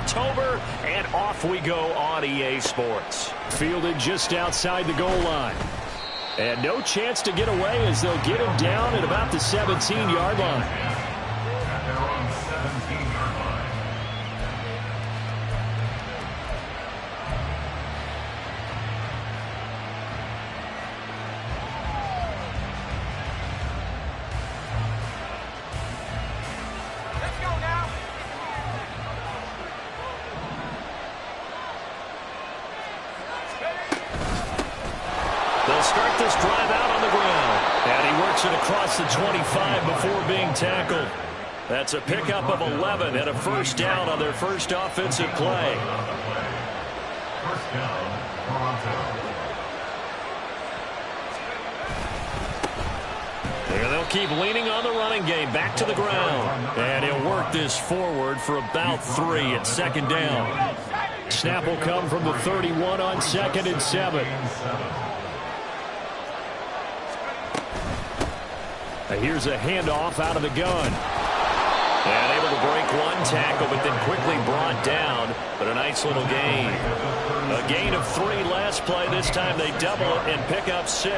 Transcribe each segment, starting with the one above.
October, and off we go on EA Sports. Fielded just outside the goal line. And no chance to get away as they'll get him down at about the 17-yard line. They'll start this drive out on the ground. And he works it across the 25 before being tackled. That's a pickup of 11 and a first down on their first offensive play. First down, Toronto. And they'll keep leaning on the running game. Back to the ground. And he'll work this forward for about 3 at second down. Snap will come from the 31 on 2nd and 7. Here's a handoff out of the gun. And able to break one tackle, but then quickly brought down. But a nice little gain. A gain of 3 last play. This time they double it and pick up 6.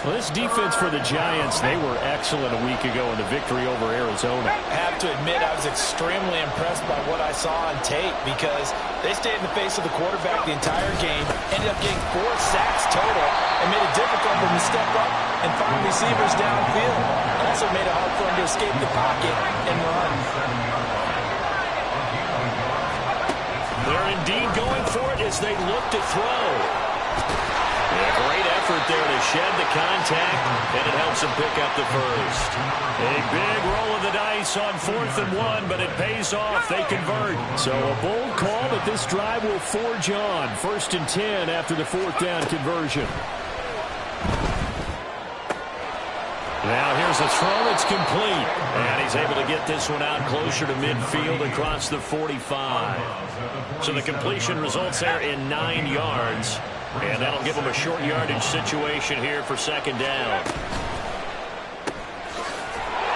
Well, this defense for the Giants, they were excellent a week ago in the victory over Arizona. I have to admit, I was extremely impressed by what I saw on tape because they stayed in the face of the quarterback the entire game, ended up getting 4 sacks total, and made it difficult for them to step up and find receivers downfield. It also made it hard for them to escape the pocket and run. They're indeed going for it as they look to throw. A great effort there to shed the contact, and it helps them pick up the first. A big roll of the dice on 4th and 1, but it pays off. They convert. So a bold call, but this drive will forge on. 1st and 10 after the 4th down conversion. Now here's a throw. It's complete. And he's able to get this one out closer to midfield across the 45. So the completion results there in 9 yards. And that'll give him a short yardage situation here for 2nd down.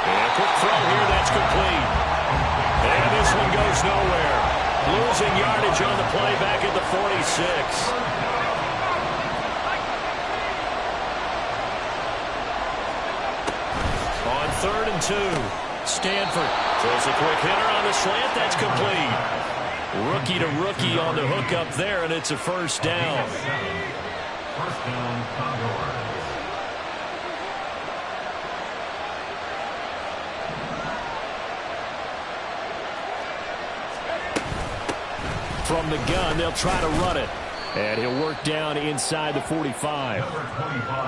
And a quick throw here. That's complete. And this one goes nowhere. Losing yardage on the play back at the 46. On 3rd and 2, Stanford throws a quick hitter on the slant. That's complete. Rookie to rookie on the hook up there, and it's a first down. First down, Condor. From the gun, they'll try to run it. And he'll work down inside the 45.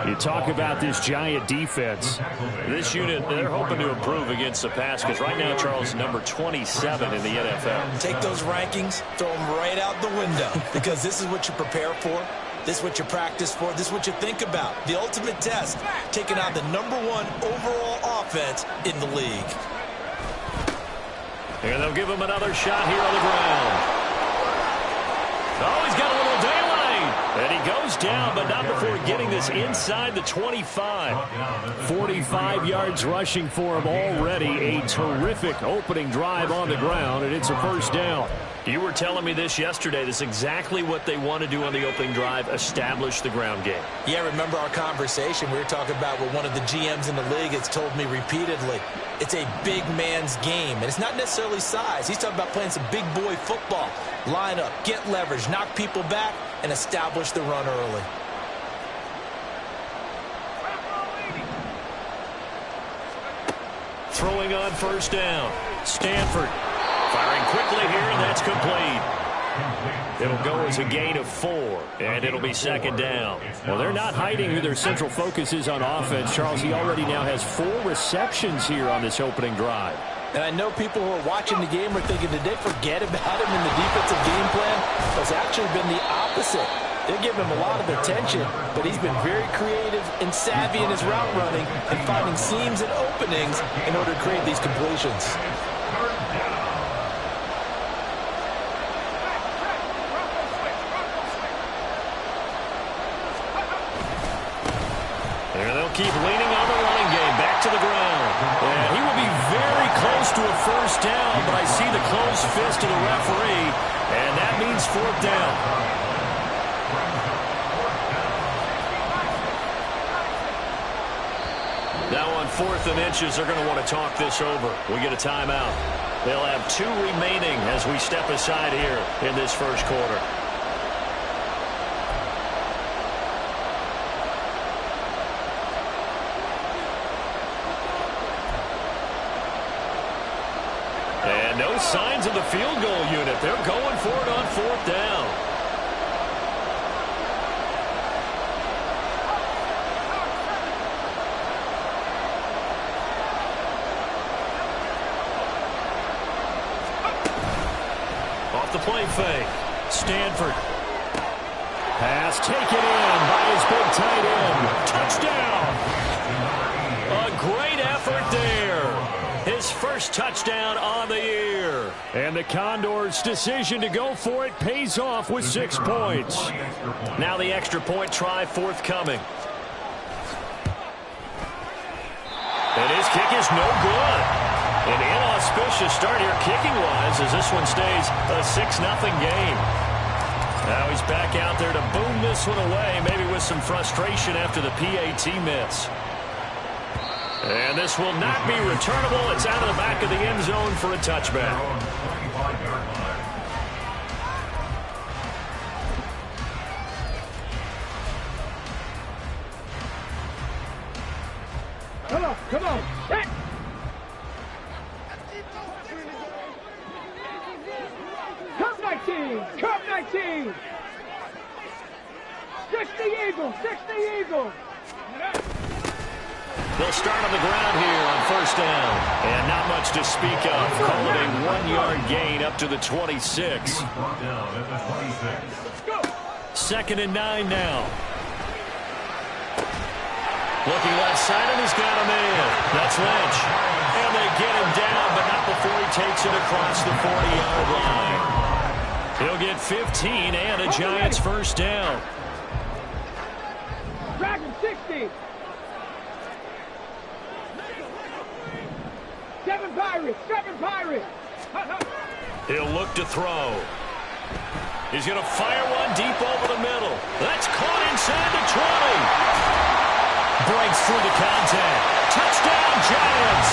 You talk about this Giant defense. This unit, they're hoping to improve against the pass because right now, Charles, number 27 in the NFL. Take those rankings, throw them right out the window because this is what you prepare for. This is what you practice for. This is what you think about. The ultimate test, taking on the #1 overall offense in the league. And they'll give him another shot here on the ground. Oh, he's got a little daylight. And he goes down, but not before getting this inside the 25. 45 yards rushing for him already. A terrific opening drive on the ground, and it's a first down. You were telling me this yesterday. This is exactly what they want to do on the opening drive, establish the ground game. Yeah, remember our conversation. We were talking about what one of the GMs in the league has told me repeatedly. It's a big man's game, and it's not necessarily size. He's talking about playing some big boy football. Line up, get leverage, knock people back, and establish the run early. Throwing on first down. Stanford firing quickly here, and that's complete. It'll go as a gain of 4, and it'll be 2nd down. Well, they're not hiding who their central focus is on offense. Charles, he already now has 4 receptions here on this opening drive. And I know people who are watching the game are thinking, did they forget about him in the defensive game plan? But it's actually been the opposite. They're giving him a lot of attention, but he's been very creative and savvy in his route running and finding seams and openings in order to create these completions. There they'll keep leaning on the running game. Back to the ground. And he will be very close to a first down, but I see the closed fist of the referee, is fourth down. Now on 4th and inches, they're going to want to talk this over. We get a timeout. They'll have 2 remaining as we step aside here in this first quarter. And no signs of the field goal unit. They're going for it on 4th down. The play fake. Stanford. Pass taken in by his big tight end. Touchdown. A great effort there. His first touchdown on the year. And the Condors' decision to go for it pays off with 6 points. Now the extra point try forthcoming. And his kick is no good. An inauspicious start here kicking-wise as this one stays a 6-0 game. Now he's back out there to boom this one away, maybe with some frustration after the PAT miss. And this will not be returnable. It's out of the back of the end zone for a touchback. Come on. Hey. Come 19. Come 19. 60 Eagles. 60 Eagles. They'll start on the ground here on first down. And not much to speak of. Call it a 1-yard gain up to the 26. 2nd and 9 now. Looking left side, and he's got a man. That's Lynch. And they get him down, but not before he takes it across the 40-yard line. He'll get 15 and a Giants first down. Dragon 60. 7 Pirates. 7 Pirates. He'll look to throw. He's going to fire one deep over the middle. That's caught inside the 20. Breaks through the contact. Touchdown, Giants.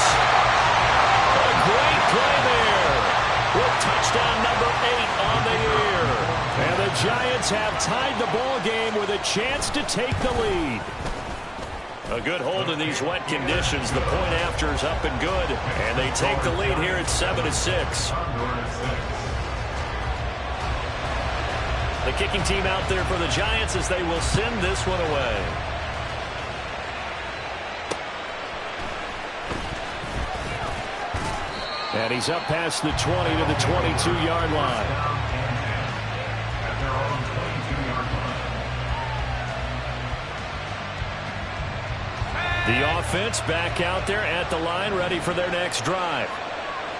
A great play there with touchdown number 8 on the year. And the Giants have tied the ball game with a chance to take the lead. A good hold in these wet conditions. The point after is up and good. And they take the lead here at 7-6. The kicking team out there for the Giants as they will send this one away. And he's up past the 20 to the 22-yard line. The offense back out there at the line, ready for their next drive.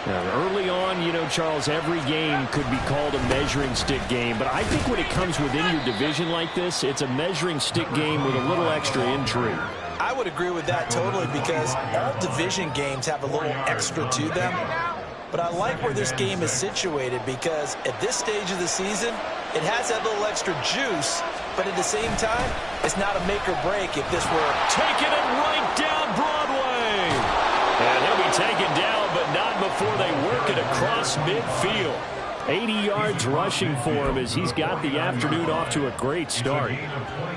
Now, early on, you know, Charles, every game could be called a measuring stick game. But I think when it comes within your division like this, it's a measuring stick game with a little extra intrigue. I would agree with that totally because all division games have a little extra to them. But I like where this game is situated because at this stage of the season, it has that little extra juice. But at the same time, it's not a make or break if this were taking it right down Broadway. And he'll be taken down, but not before they work it across midfield. 80 yards rushing for him as he's got the afternoon off to a great start.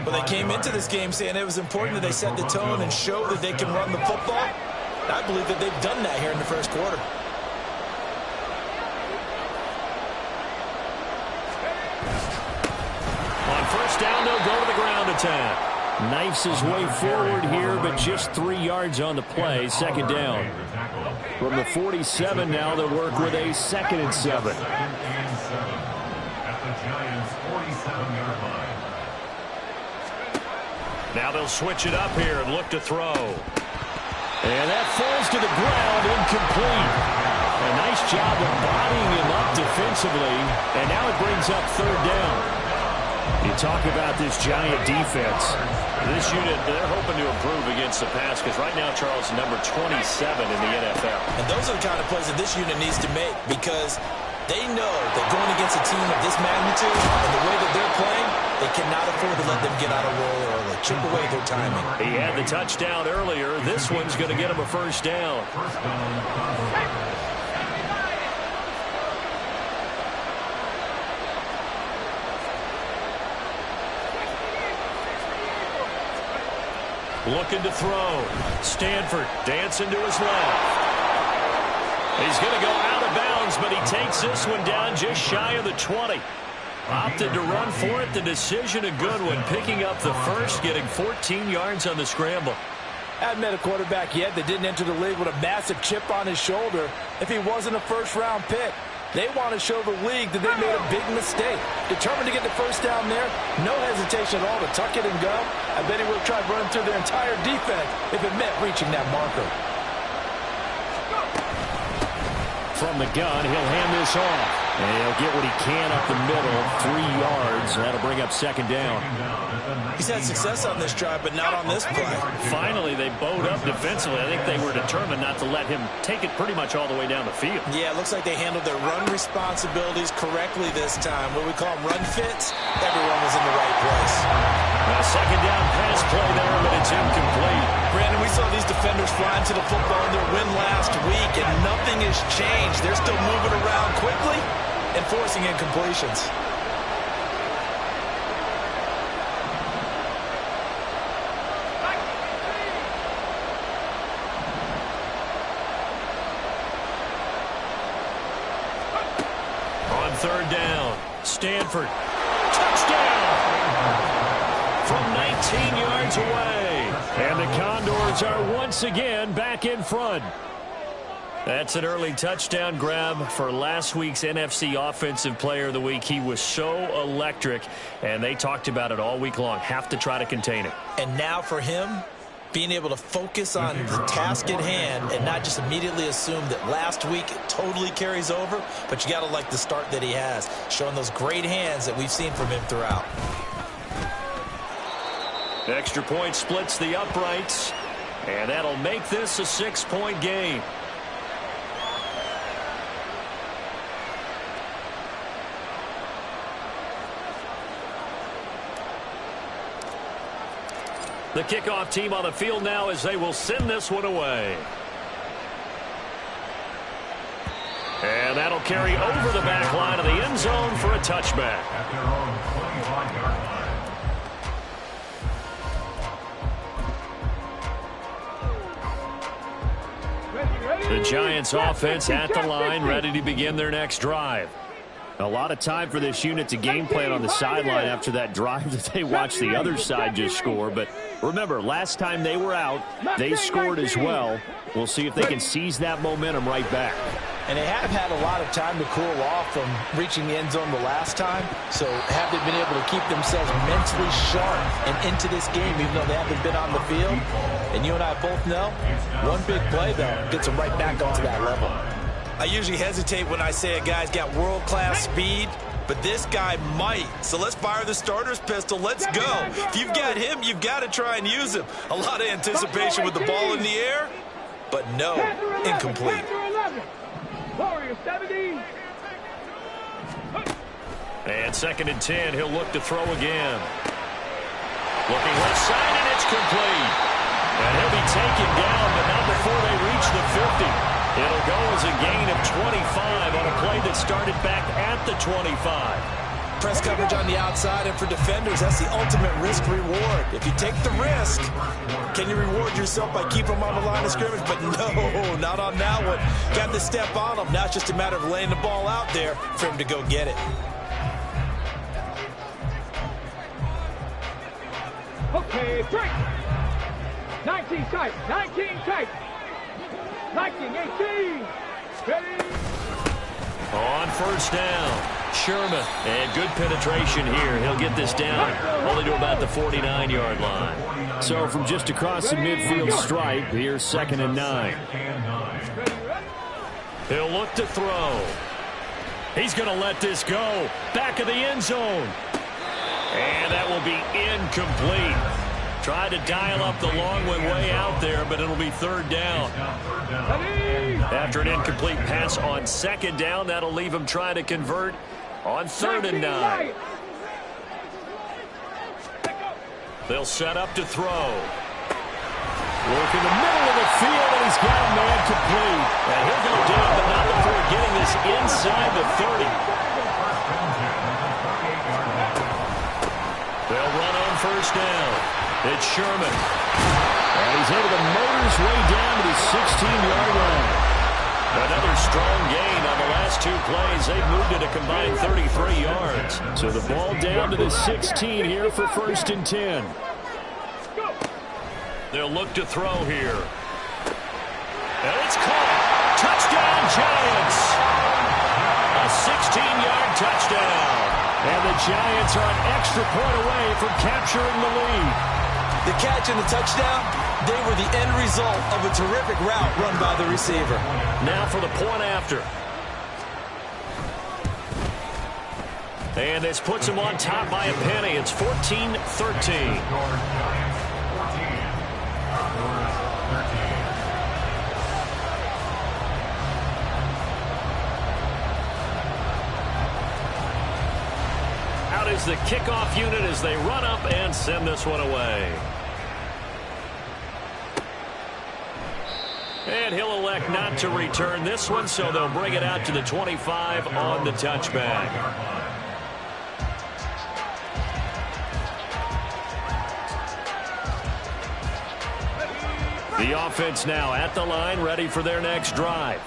Well, they came into this game saying it was important that they set the tone and show that they can run the football. I believe that they've done that here in the first quarter. On first down, they'll go to the ground attack. Knifes his way forward here, but just 3 yards on the play. Second down. From the 47 now, they'll work with a 2nd and 7. At the Giants' 47-yard line. Now they'll switch it up here and look to throw. And that falls to the ground, incomplete. A nice job of bodying him up defensively, and now it brings up third down. You talk about this Giant defense. This unit, they're hoping to improve against the pass because right now, Charles, number 27 in the NFL. And those are the kind of plays that this unit needs to make because They know that going against a team of this magnitude and the way that they're playing, they cannot afford to let them get out of roll early, chip away their timing. He had the touchdown earlier. This one's going to get him a first down. Looking to throw. Stanford dancing to his left. He's going to go out of bounds, but he takes this one down just shy of the 20. Opted to run for it. The decision a good one. Picking up the first, getting 14 yards on the scramble. I haven't met a quarterback yet that didn't enter the league with a massive chip on his shoulder if he wasn't a first-round pick. They want to show the league that they made a big mistake. Determined to get the first down there. No hesitation at all to tuck it and go. I bet he would have tried running through their entire defense if it meant reaching that marker. From the gun, he'll hand this off. And he'll get what he can up the middle, 3 yards. That'll bring up second down. He's had success on this drive, but not on this play. Finally, they bowed up defensively. I think they were determined not to let him take it pretty much all the way down the field. Yeah, it looks like they handled their run responsibilities correctly this time. What we call them run fits, everyone was in the right place. A second down pass play there, but it's incomplete. Brandon, we saw these defenders flying to the football in their win last week, and nothing has changed. They're still moving around quickly and forcing incompletions. On third down, Stanford. Touchdown! From 19 yards away. And the Condors are once again back in front. That's an early touchdown grab for last week's NFC Offensive Player of the Week. He was so electric, and they talked about it all week long. Have to try to contain it. And now for him, being able to focus on the task at hand and not just immediately assume that last week totally carries over, but you got to like the start that he has, showing those great hands that we've seen from him throughout. Extra point splits the uprights, and that'll make this a 6-point game. The kickoff team on the field now as they will send this one away. And that'll carry over the back line of the end zone for a touchback. At their own 25-yard line. The Giants offense at the line, ready to begin their next drive. A lot of time for this unit to game plan on the sideline after that drive that they watched the other side just score. But remember, last time they were out, they scored as well. We'll see if they can seize that momentum right back. And they have had a lot of time to cool off from reaching the end zone the last time. So have they been able to keep themselves mentally sharp and into this game, even though they haven't been on the field? And you and I both know, one big play, though, gets them right back onto that level. I usually hesitate when I say a guy's got world-class speed, but this guy might. So let's fire the starter's pistol. Let's go. If you've got him, you've got to try and use him. A lot of anticipation with the ball in the air, but no, incomplete. Warriors 17. And 2nd and 10, he'll look to throw again. Looking left side, and it's complete. And he'll be taken down, but not before they reach the 50. It'll go as a gain of 25 on a play that started back at the 25. Press coverage on the outside, and for defenders, that's the ultimate risk-reward. If you take the risk, can you reward yourself by keeping them on the line of scrimmage? But no, not on that one. Got the step on him. Now it's just a matter of laying the ball out there for him to go get it. Okay, break. 19 tight. 19 tight. 19, 18. Ready. On first down, Sherman. And good penetration here. He'll get this down only to about the 49-yard line. So from just across the midfield stripe, here's 2nd and 9. He'll look to throw. He's going to let this go. Back of the end zone. And that will be incomplete. Tried to dial up the long one way out there, but it'll be third down. After an incomplete pass on second down, that'll leave him trying to convert on 3rd and 9. They'll set up to throw. Work in the middle of the field, and he's got a man complete. And he'll go down, but not before getting this inside the 30. They'll run on first down. It's Sherman. And he's able to motor his way down to the 16-yard line. Another strong gain on the last 2 plays. They've moved it a combined 33 yards. So the ball down to the 16 here for 1st and 10. They'll look to throw here. And it's caught. Touchdown, Giants. A 16-yard touchdown. And the Giants are an extra point away from capturing the lead. The catch and the touchdown, they were the end result of a terrific route run by the receiver. Now for the point after. And this puts them on top by a penny. It's 14-13. Out is the kickoff unit as they run up and send this one away. And he'll elect not to return this one, so they'll bring it out to the 25 on the touchback. The offense now at the line, ready for their next drive.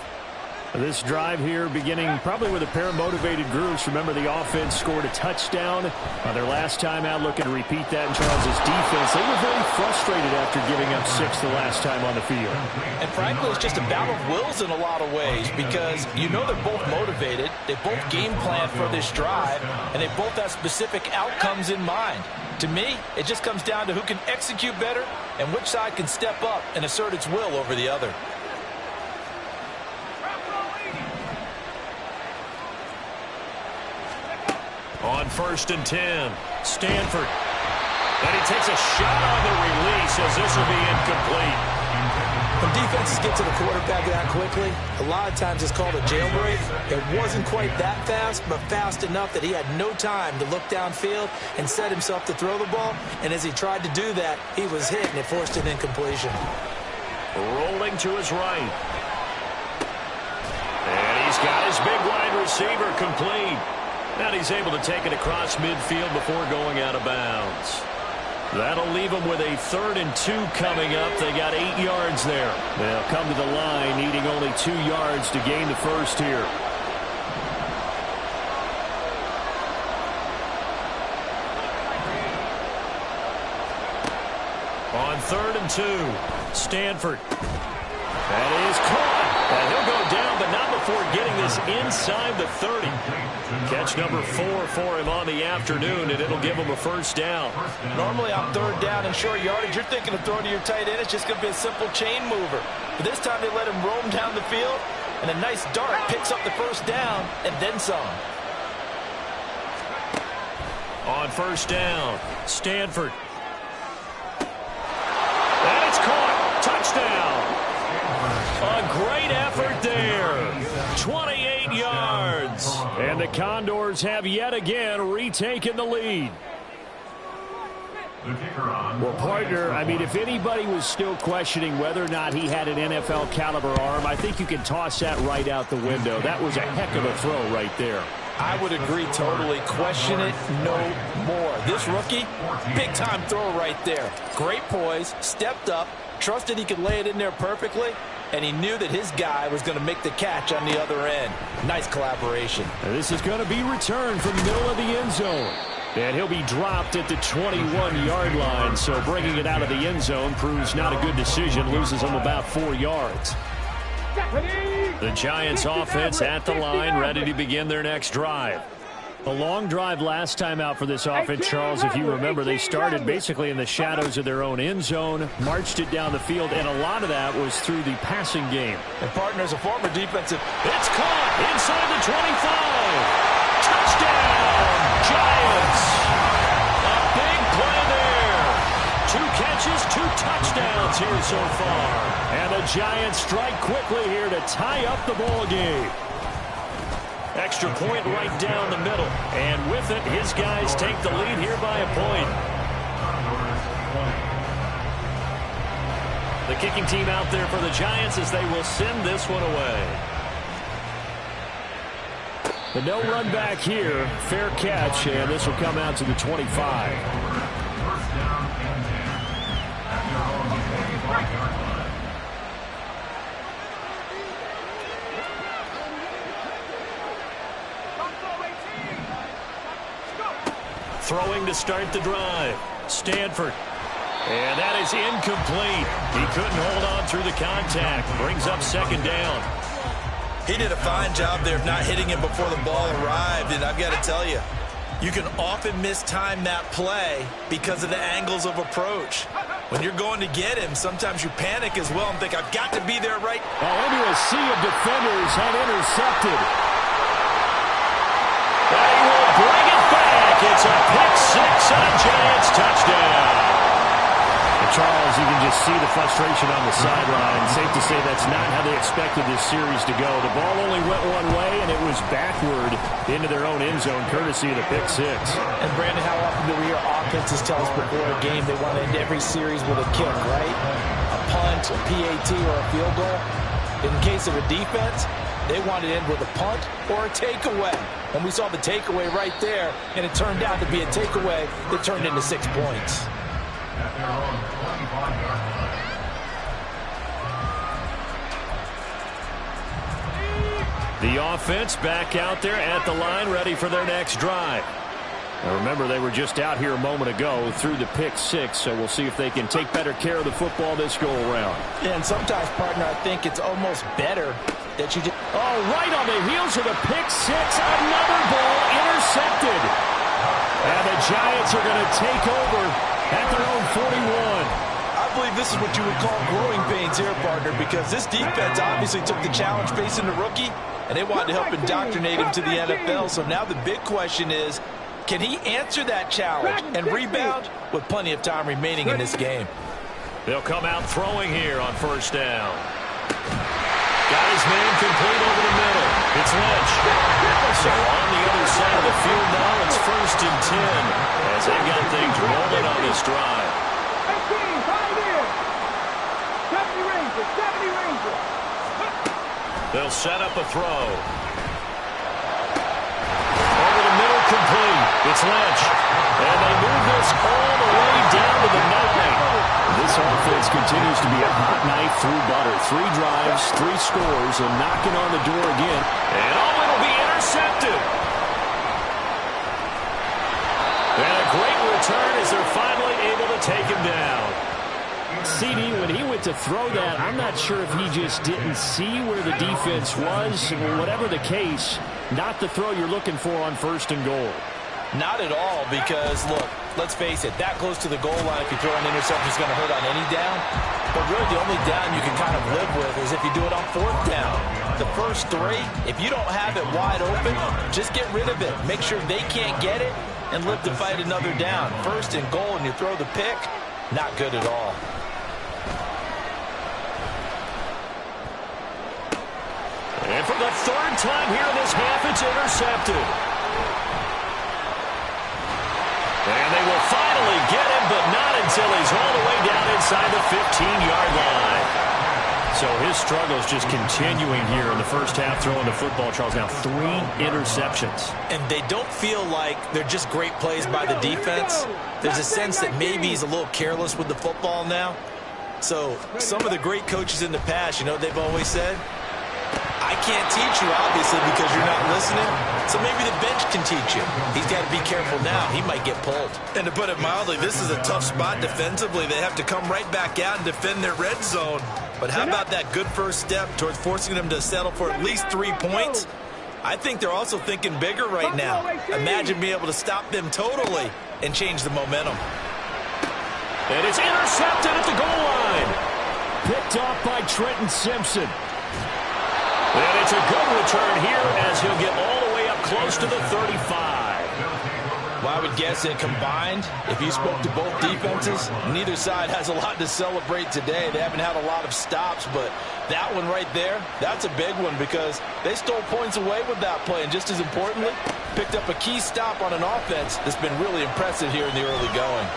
This drive here beginning probably with a pair of motivated groups. Remember, the offense scored a touchdown their last time out, looking to repeat that in Charles's defense. They were very frustrated after giving up 6 the last time on the field. And frankly, it's just a battle of wills in a lot of ways, because you know they're both motivated, they both game plan for this drive, and they both have specific outcomes in mind. To me, it just comes down to who can execute better and which side can step up and assert its will over the other. On 1st and 10, Stanford. And he takes a shot on the release as this will be incomplete. When defenses get to the quarterback that quickly, a lot of times it's called a jailbreak. It wasn't quite that fast, but fast enough that he had no time to look downfield and set himself to throw the ball. And as he tried to do that, he was hit, and it forced an incompletion. Rolling to his right. And he's got his big wide receiver complete. And he's able to take it across midfield before going out of bounds. That'll leave them with a 3rd and 2 coming up. They got 8 yards there. They'll come to the line needing only 2 yards to gain the first here. On 3rd and 2, Stanford. That is caught. And he'll go down, but not before getting this inside the 30. Catch number 4 for him on the afternoon, and it'll give him a first down. Normally on 3rd down and short yardage, you're thinking of throwing to your tight end. It's just going to be a simple chain mover. But this time they let him roam down the field, and a nice dart picks up the first down and then some. On 1st down, Stanford. And it's caught. Touchdown. A great effort there. 28 yards. And the Condors have yet again retaken the lead. Well, partner, I mean, if anybody was still questioning whether or not he had an NFL caliber arm, I think you can toss that right out the window. That was a heck of a throw right there. I would agree totally. Question it no more. This rookie, big-time throw right there. Great poise, stepped up, trusted he could lay it in there perfectly, and he knew that his guy was going to make the catch on the other end. Nice collaboration. And this is going to be returned from the middle of the end zone. And he'll be dropped at the 21-yard line, so bringing it out of the end zone proves not a good decision, loses him about 4 yards. The Giants offense at the line, ready to begin their next drive. A long drive last time out for this offense, Charles. If you remember, they started basically in the shadows of their own end zone, marched it down the field, and a lot of that was through the passing game. And partners, a former defensive. It's caught inside the 25. Touchdown, Giants. A big play there. 2 catches touchdowns here so far. And the Giants strike quickly here to tie up the ball game. Extra point right down the middle. And with it, his guys take the lead here by a point. The kicking team out there for the Giants as they will send this one away. The no run back here. Fair catch, and this will come out to the 25. Throwing to start the drive. Stanford. And that is incomplete. He couldn't hold on through the contact. Brings up second down. He did a fine job there of not hitting him before the ball arrived. And I've got to tell you, you can often mistime that play because of the angles of approach. When you're going to get him, sometimes you panic as well and think, I've got to be there right. Into a sea of defenders and intercepted. They will bring it back. It's a pick six and a Giants touchdown. And Charles, you can just see the frustration on the sideline. Safe to say that's not how they expected this series to go. The ball only went one way, and it was backward into their own end zone, courtesy of the pick six. And Brandon, how often do we hear offenses tell us before a game they want to end every series with a kick, right? A punt, a PAT, or a field goal. In the case of a defense, they want to end with a punt or a takeaway. And we saw the takeaway right there, and it turned out to be a takeaway that turned into 6 points. The offense back out there at the line, ready for their next drive. Now remember, they were just out here a moment ago through the pick six, so we'll see if they can take better care of the football this go-around. Yeah, and sometimes, partner, I think it's almost better that you just... Oh, right on the heels of the pick six, another ball intercepted. And the Giants are going to take over at their own 41. I believe this is what you would call growing pains here, partner, because this defense obviously took the challenge facing the rookie, and they wanted to help indoctrinate him to the NFL. So now the big question is, can he answer that challenge and rebound with plenty of time remaining in this game? They'll come out throwing here on first down. Got his man complete over the middle. It's Lynch. So on the other side of the field now, it's 1st and 10 as they've got things rolling on this drive. 70 Rangers. They'll set up a throw. Over the middle, complete. It's Lynch. And they move this all the way down to the 9. This offense continues to be a hot knife through butter. 3 drives, 3 scores, and knocking on the door again. And it'll be intercepted. And a great return as they're finally able to take him down. CD, when he went to throw that, I'm not sure if he just didn't see where the defense was. Whatever the case, not the throw you're looking for on 1st and goal. Not at all, because, look, let's face it, that close to the goal line, if you throw an interception, is going to hurt on any down. But really, the only down you can kind of live with is if you do it on 4th down. The first 3, if you don't have it wide open, just get rid of it. Make sure they can't get it and live to fight another down. 1st and goal, and you throw the pick, not good at all. And for the 3rd time here in this half, it's intercepted. And they will finally get him, but not until he's all the way down inside the 15-yard line. So his struggles just continuing here in the first half throwing the football, Charles. Now 3 interceptions. And they don't feel like they're just great plays by the defense. There's a sense that maybe he's a little careless with the football now. So some of the great coaches in the past, you know what they've always said? I can't teach you, obviously, because you're not listening. So maybe the bench can teach you. He's got to be careful now. He might get pulled. And to put it mildly, this is a tough spot defensively. They have to come right back out and defend their red zone. But how about that good first step towards forcing them to settle for at least 3 points? I think they're also thinking bigger right now. Imagine being able to stop them totally and change the momentum. And it's intercepted at the goal line. Picked off by Trenton Simpson. And it's a good return here as he'll get all the way up close to the 35. Wide I would guess that combined, if you spoke to both defenses, neither side has a lot to celebrate today. They haven't had a lot of stops, but that one right there, that's a big one because they stole points away with that play. And just as importantly, picked up a key stop on an offense that's been really impressive here in the early going.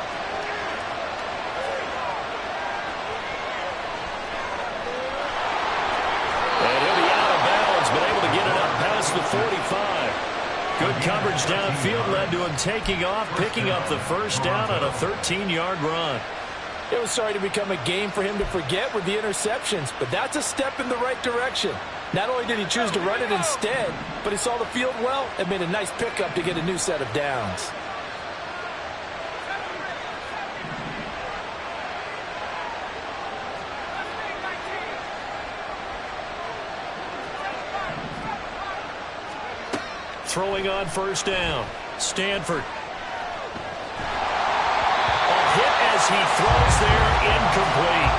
And he'll be out of bounds, but able to get it up past the 45. Good coverage downfield led to him taking off, picking up the first down on a 13-yard run. It was starting to become a game for him to forget with the interceptions, but that's a step in the right direction. Not only did he choose to run it instead, but he saw the field well and made a nice pickup to get a new set of downs. Throwing on first down. Stanford. A hit as he throws there, incomplete.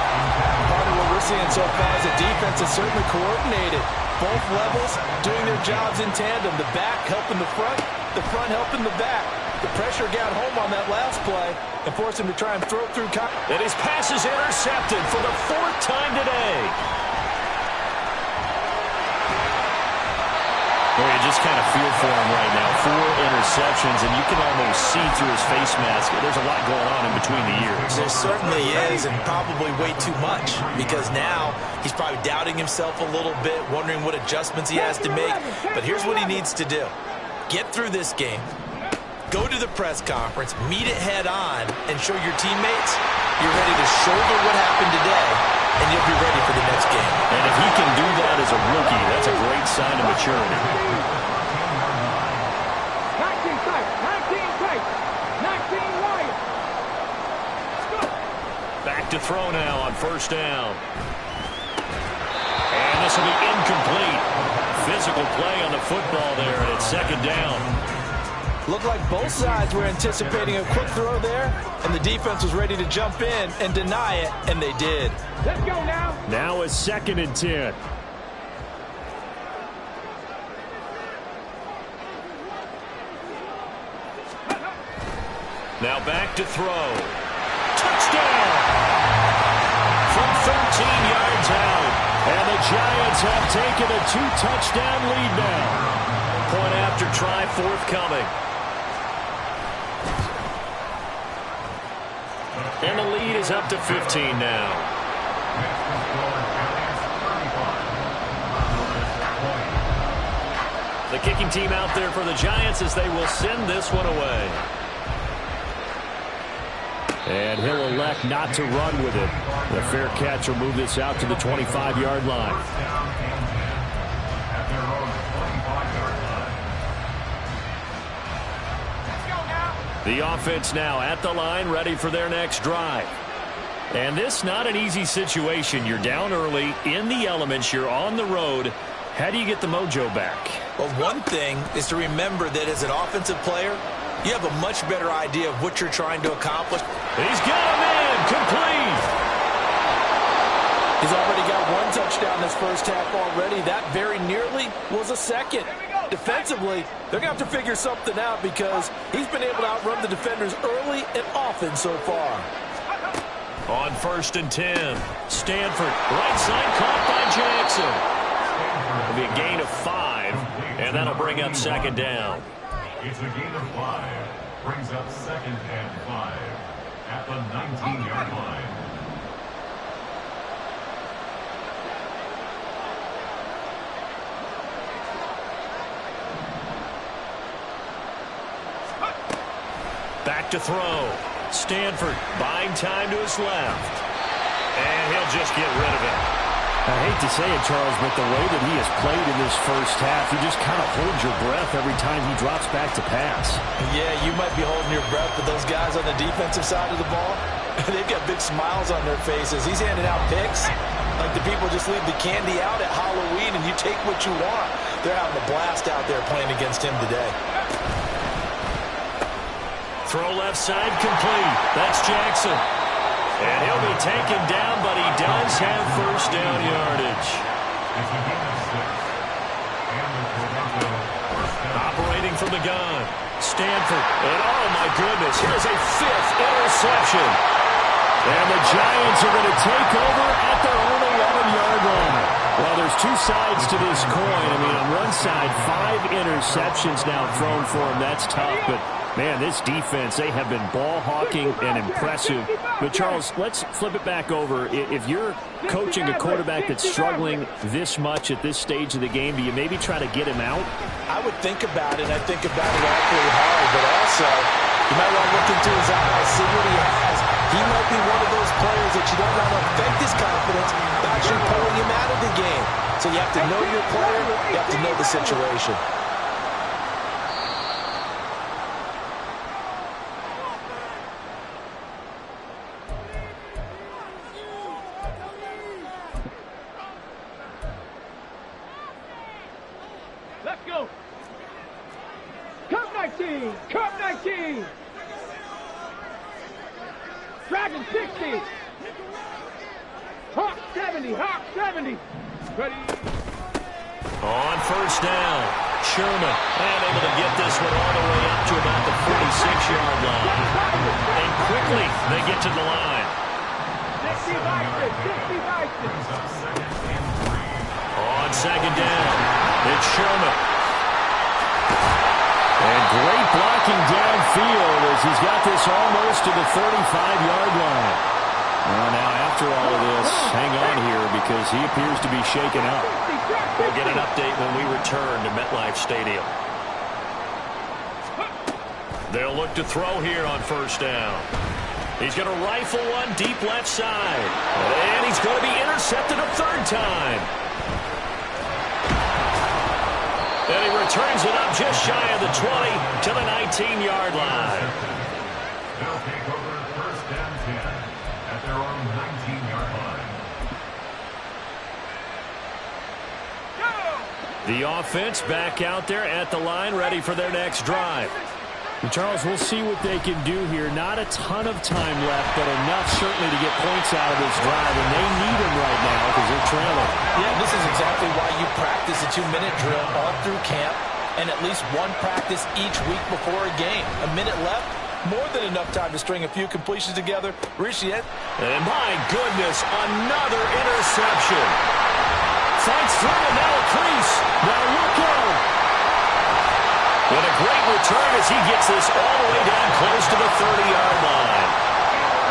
Part of what we're seeing so far is the defense is certainly coordinated. Both levels doing their jobs in tandem. The back helping the front helping the back. The pressure got home on that last play and forced him to try and throw through. And his pass is intercepted for the 4th time today. Well, you just kind of feel for him right now. 4 interceptions, and you can almost see through his face mask. There's a lot going on in between the ears. There certainly is, and probably way too much, because now he's probably doubting himself a little bit, wondering what adjustments he has to make. But here's what he needs to do. Get through this game. Go to the press conference, meet it head on, and show your teammates you're ready to shoulder what happened today, and you'll be ready for the next game. And if he can do that as a rookie, that's a great sign of maturity. 19 tight, 19 tight, 19 wide. Back to throw now on first down. And this will be incomplete. Physical play on the football there, and it's second down. Looked like both sides were anticipating a quick throw there, and the defense was ready to jump in and deny it, and they did. Let's go now. Now it's 2nd and 10. Now back to throw. Touchdown! From 13 yards out. And the Giants have taken a 2-touchdown lead now. Point after try forthcoming. And the lead is up to 15 now. The kicking team out there for the Giants as they will send this one away. And he'll elect not to run with it. The fair catch will move this out to the 25-yard line. The offense now at the line, ready for their next drive. And this not an easy situation. You're down early, in the elements, you're on the road. How do you get the mojo back? Well, one thing is to remember that as an offensive player, you have a much better idea of what you're trying to accomplish. He's got him in, complete. He's already got 1 touchdown this first half already. That very nearly was a second. Defensively, they're going to have to figure something out because he's been able to outrun the defenders early and often so far. On 1st and 10, Stanford, right side caught by Jackson. It'll be a gain of 5, and that'll bring up 2nd down. It's a gain of 5. Brings up 2nd and 5 at the 19-yard line. Back to throw. Stanford buying time to his left. And he'll just get rid of it. I hate to say it, Charles, but the way that he has played in this first half, you just kind of hold your breath every time he drops back to pass. Yeah, you might be holding your breath, but those guys on the defensive side of the ball, they've got big smiles on their faces. He's handing out picks like the people just leave the candy out at Halloween and you take what you want. They're having a blast out there playing against him today. Throw left side complete. That's Jackson. And he'll be taken down, but he does have first down yardage. Operating from the gun. Stanford. And oh, my goodness, here's a 5th interception. And the Giants are going to take over at their own 11-yard line. Well, there's two sides to this coin. I mean, on one side, 5 interceptions now thrown for him. That's tough, but man, this defense, they have been ball hawking and impressive. But, Charles, let's flip it back over. If you're coaching a quarterback that's struggling this much at this stage of the game, do you maybe try to get him out? I would think about it. I think about it awfully hard, but also you might want to look into his eyes, see what he has. He might be one of those players that you don't want to affect his confidence by actually pulling him out of the game. So you have to know your player. You have to know the situation. Let's go. Cup 19. Cup 19. Dragon 60. Hawk 70. Hawk 70. Ready. On first down, Sherman. And able to get this one all the way up to about the 46-yard line. And quickly, they get to the line. 60 Bison. 60 Bison. On second down, it's Sherman. And great blocking downfield as he's got this almost to the 35-yard line. Well, now after all of this, hang on here because he appears to be shaken up. We'll get an update when we return to MetLife Stadium. They'll look to throw here on first down. He's going to rifle one deep left side. And he's going to be intercepted a third time. And he returns it up just shy of the 20 to the 19-yard line. They'll take over first and 10 at their own 19-yard line. The offense back out there at the line, ready for their next drive. And Charles, we'll see what they can do here. Not a ton of time left, but enough certainly to get points out of this drive, and they need them right now because they're trailing. Yeah, this is exactly why you practice a 2-minute drill all through camp and at least one practice each week before a game. A minute left, more than enough time to string a few completions together. Reach the end. And my goodness, another interception. Fights through and now a crease. Now look out. What a great return as he gets this all the way down close to the 30-yard line.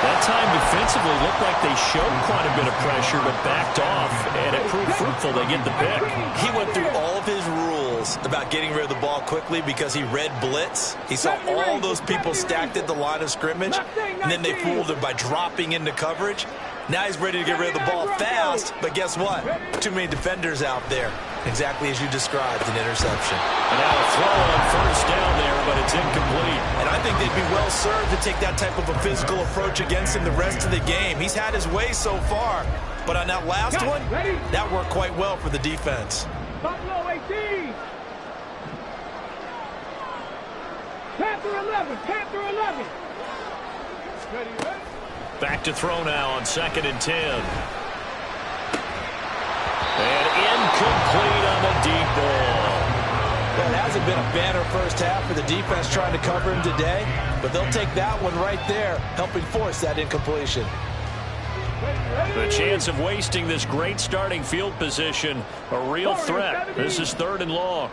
That time defensively looked like they showed quite a bit of pressure but backed off, and it proved fruitful. They get the pick. He went through all of his rules about getting rid of the ball quickly because he read blitz. He saw all those people stacked at the line of scrimmage, and then they fooled him by dropping into coverage. Now he's ready to get rid of the ball fast, but guess what? Too many defenders out there. Exactly as you described, an interception. And now a throw on first down there, but it's incomplete. And I think they'd be well served to take that type of a physical approach against him the rest of the game. He's had his way so far, but on that last one, that worked quite well for the defense. Buffalo 18. Panther 11. Panther 11. Ready, ready. Back to throw now on 2nd and 10. And incomplete on the deep ball. Well, it hasn't been a banner first half for the defense trying to cover him today, but they'll take that one right there, helping force that incompletion. The chance of wasting this great starting field position, a real threat. This is 3rd and long.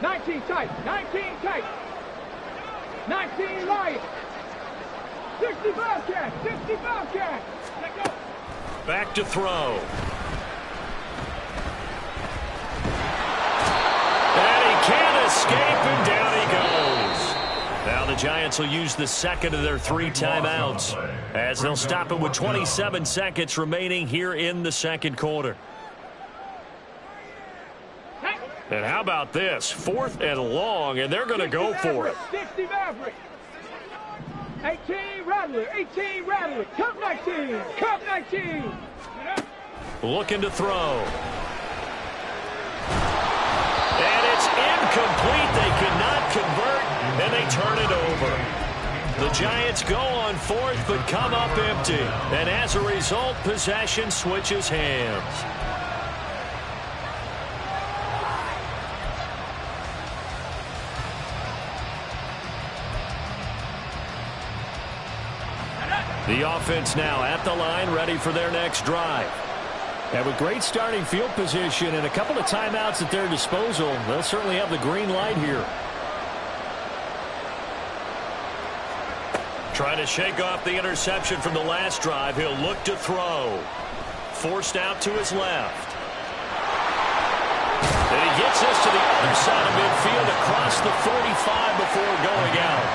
19 tight. 19 tight. 19 Lions. 65 cat. 65 cat. Let go. Back to throw. And he can't escape, and down he goes. Now the Giants will use the second of their 3 timeouts as they'll stop it with 27 seconds remaining here in the second quarter. And how about this? 4th and long, and they're going to go for it. 60 Maverick. 18 Rattler. 18 Rattler. Cup 19. Cup 19. Looking to throw. And it's incomplete. They cannot convert, and they turn it over. The Giants go on 4th, but come up empty. And as a result, possession switches hands. The offense now at the line, ready for their next drive. And with great starting field position and a couple of timeouts at their disposal, they'll certainly have the green light here. Trying to shake off the interception from the last drive. He'll look to throw. Forced out to his left. And he gets this to the other side of midfield across the 45 before going out.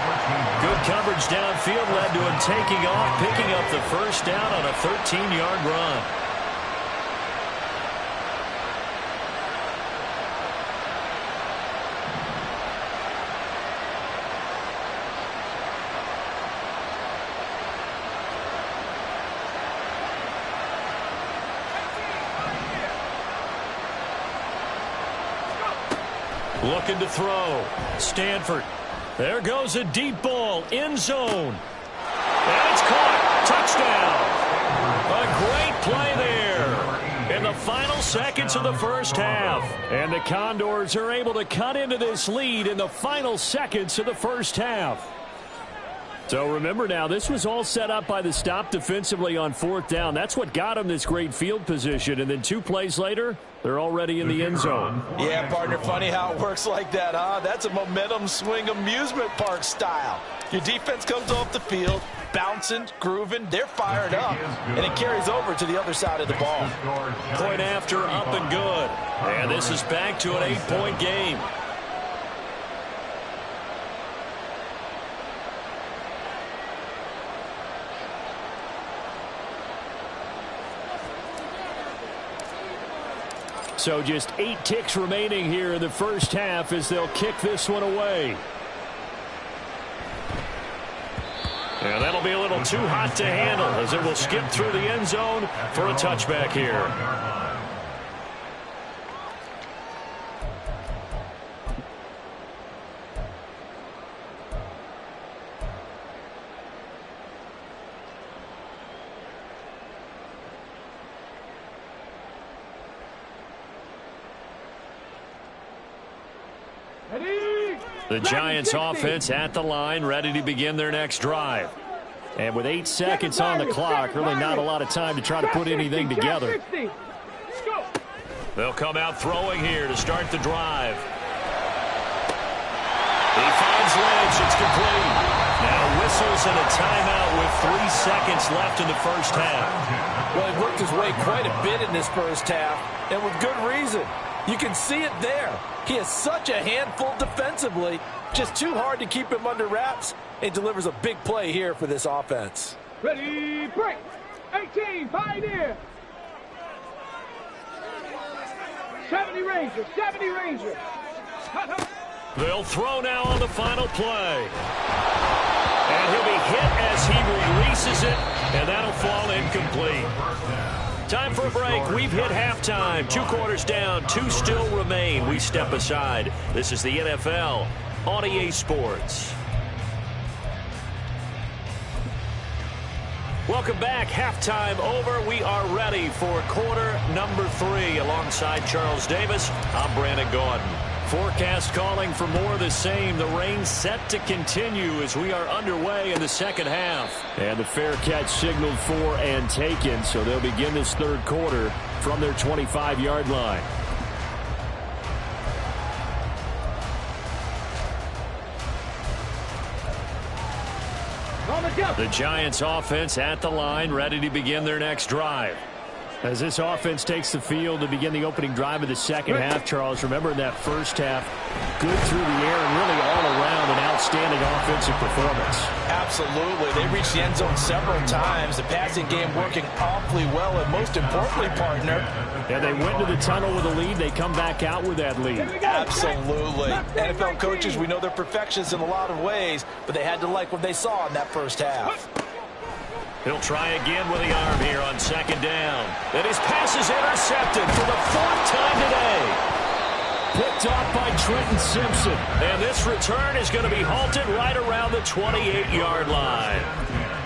Good coverage downfield led to him taking off, picking up the first down on a 13-yard run. Looking to throw. Stanford. There goes a deep ball. End zone. And it's caught. Touchdown. A great play there in the final seconds of the first half. And the Condors are able to cut into this lead in the final seconds of the first half. So remember now, this was all set up by the stop defensively on fourth down. That's what got them this great field position. And then 2 plays later, they're already in the end zone. Yeah, partner, funny how it works like that, huh? That's a momentum swing amusement park style. Your defense comes off the field, bouncing, grooving, they're fired up, and it carries over to the other side of the ball. Point after, up and good. And this is back to an 8-point game. So just 8 ticks remaining here in the first half as they'll kick this one away. And that'll be a little too hot to handle as it will skip through the end zone for a touchback here. The Giants offense at the line, ready to begin their next drive. And with 8 seconds on the clock, really not a lot of time to try to put anything together. They'll come out throwing here to start the drive. He finds Lynch. It's complete. Now whistles and a timeout with 3 seconds left in the first half. Well, he worked his way quite a bit in this first half, and with good reason. You can see it there. He is such a handful defensively. Just too hard to keep him under wraps. And delivers a big play here for this offense. Ready, break. 18, Pioneer. 70 Ranger, 70 Ranger. They'll throw now on the final play. And he'll be hit as he releases it, and that'll fall incomplete. Time for a break. We've hit halftime. 2 quarters down, 2 still remain. We step aside. This is the NFL on EA Sports. Welcome back. Halftime over. We are ready for quarter number 3. Alongside Charles Davis, I'm Brandon Gordon. Forecast calling for more of the same. The rain set to continue as we are underway in the second half. And the fair catch signaled for and taken, so they'll begin this third quarter from their 25-yard line. The Giants offense at the line, ready to begin their next drive. As this offense takes the field to begin the opening drive of the second half, Charles, remember in that first half, good through the air and really all around an outstanding offensive performance. Absolutely. They reached the end zone several times. The passing game working awfully well, and most importantly, partner. Yeah, they went to the tunnel with a lead. They come back out with that lead. Absolutely. NFL coaches, we know they're perfectionists in a lot of ways, but they had to like what they saw in that first half. He'll try again with the arm here on second down. And his pass is intercepted for the 4th time today. Picked off by Trenton Simpson. And this return is going to be halted right around the 28-yard line.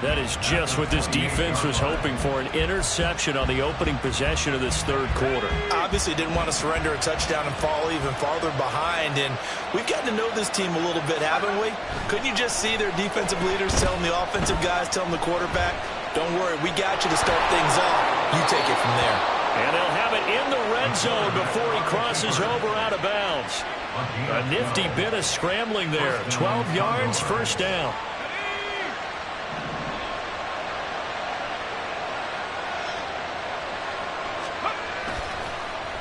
That is just what this defense was hoping for, an interception on the opening possession of this third quarter. Obviously didn't want to surrender a touchdown and fall even farther behind. And we've gotten to know this team a little bit, haven't we? Couldn't you just see their defensive leaders telling the offensive guys, telling the quarterback, Don't worry, we got you to start things off. You take it from there. And they'll have it in the red zone before he crosses over out of bounds. A nifty bit of scrambling there. 12 yards, first down.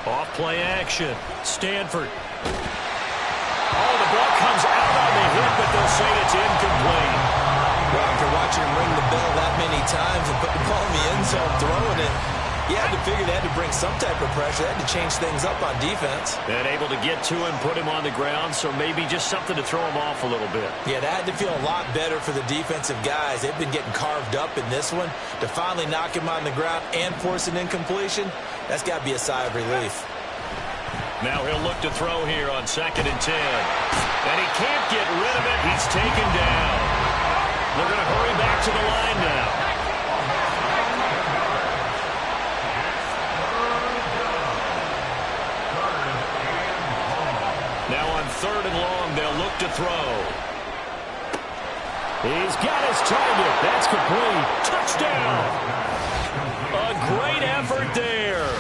Off play action. Stanford. Oh, the ball comes out on the hit, but they'll say it's incomplete. Well, after watching him ring the bell that many times and put the ball in the end zone, throwing it, you had to figure they had to bring some type of pressure. They had to change things up on defense. And able to get to him, put him on the ground, so maybe just something to throw him off a little bit. Yeah, that had to feel a lot better for the defensive guys. They've been getting carved up in this one. To finally knock him on the ground and force an incompletion, that's got to be a sigh of relief. Now he'll look to throw here on 2nd and 10. And he can't get rid of it. He's taken down. They're going to hurry back to the line now. Now on 3rd and long, they'll look to throw. He's got his target. That's complete. Touchdown. A great effort there.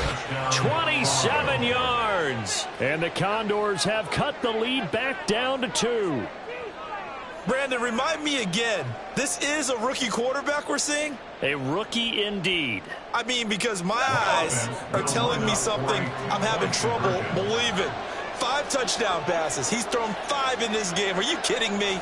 27 yards. And the Condors have cut the lead back down to 2. Brandon, remind me again, this is a rookie quarterback we're seeing? A rookie indeed. I mean, because my eyes are telling me something I'm having trouble believing. 5 touchdown passes. He's thrown 5 in this game. Are you kidding me?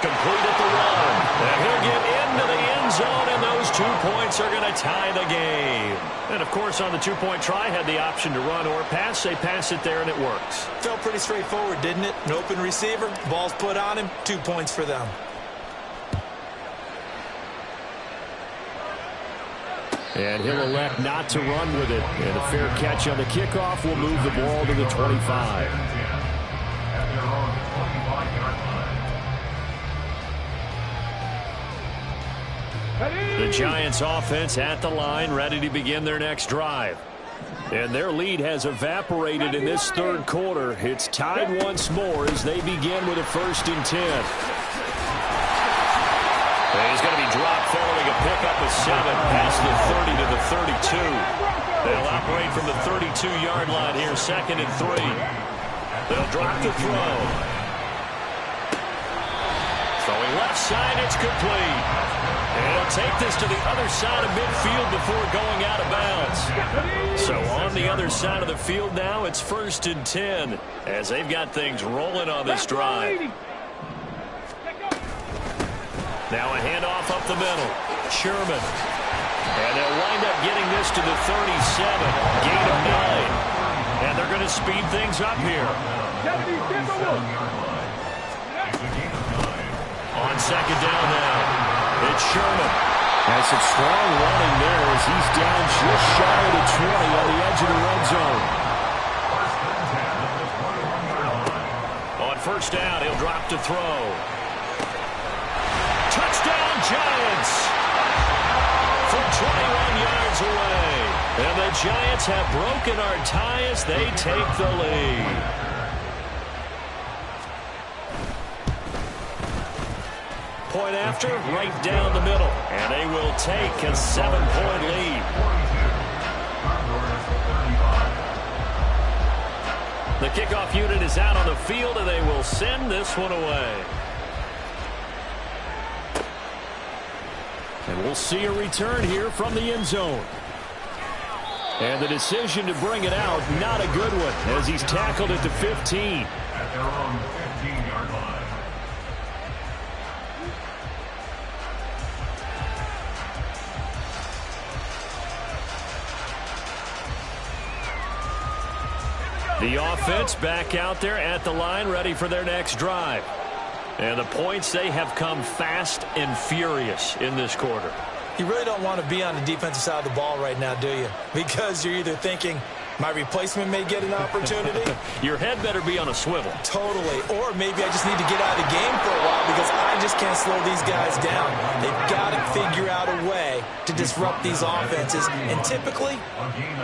Complete at the run. And he'll get into the end zone, and those 2 points are going to tie the game. And, of course, on the 2-point try, had the option to run or pass. They pass it there, and it works. Felt pretty straightforward, didn't it? An open receiver, ball's put on him, 2 points for them. And he'll elect not to run with it. And a fair catch on the kickoff will move the ball to the 25. The Giants offense at the line, ready to begin their next drive. And their lead has evaporated in this 3rd quarter. It's tied once more as they begin with a 1st and 10. And he's going to be dropped following a pickup of 7 past the 30 to the 32. They'll operate from the 32-yard line here, 2nd and 3. They'll drop the throw. Throwing left side, it's complete. And he'll take this to the other side of midfield before going out of bounds. So on the other side of the field now, it's 1st and 10 as they've got things rolling on this drive. Now a handoff up the middle. Sherman. And they'll wind up getting this to the 37. Gain of 9. And they're going to speed things up here. On 2nd down now. It's Sherman. Has some strong running there as he's down just shy of the 20 on the edge of the red zone. On 1st down, he'll drop to throw. Touchdown, Giants! From 21 yards away. And the Giants have broken our tie as they take the lead. Point after, right down the middle. And they will take a 7-point lead. The kickoff unit is out on the field, and they will send this one away. And we'll see a return here from the end zone. And the decision to bring it out, not a good one, as he's tackled at the 15. At their own 15-yard line. The offense back out there at the line, ready for their next drive. And the points, they have come fast and furious in this quarter. You really don't want to be on the defensive side of the ball right now, do you? Because you're either thinking, my replacement may get an opportunity. Your head better be on a swivel. Totally. Or maybe I just need to get out of the game for a while because I just can't slow these guys down. They've got to figure out a way to disrupt these offenses. And typically,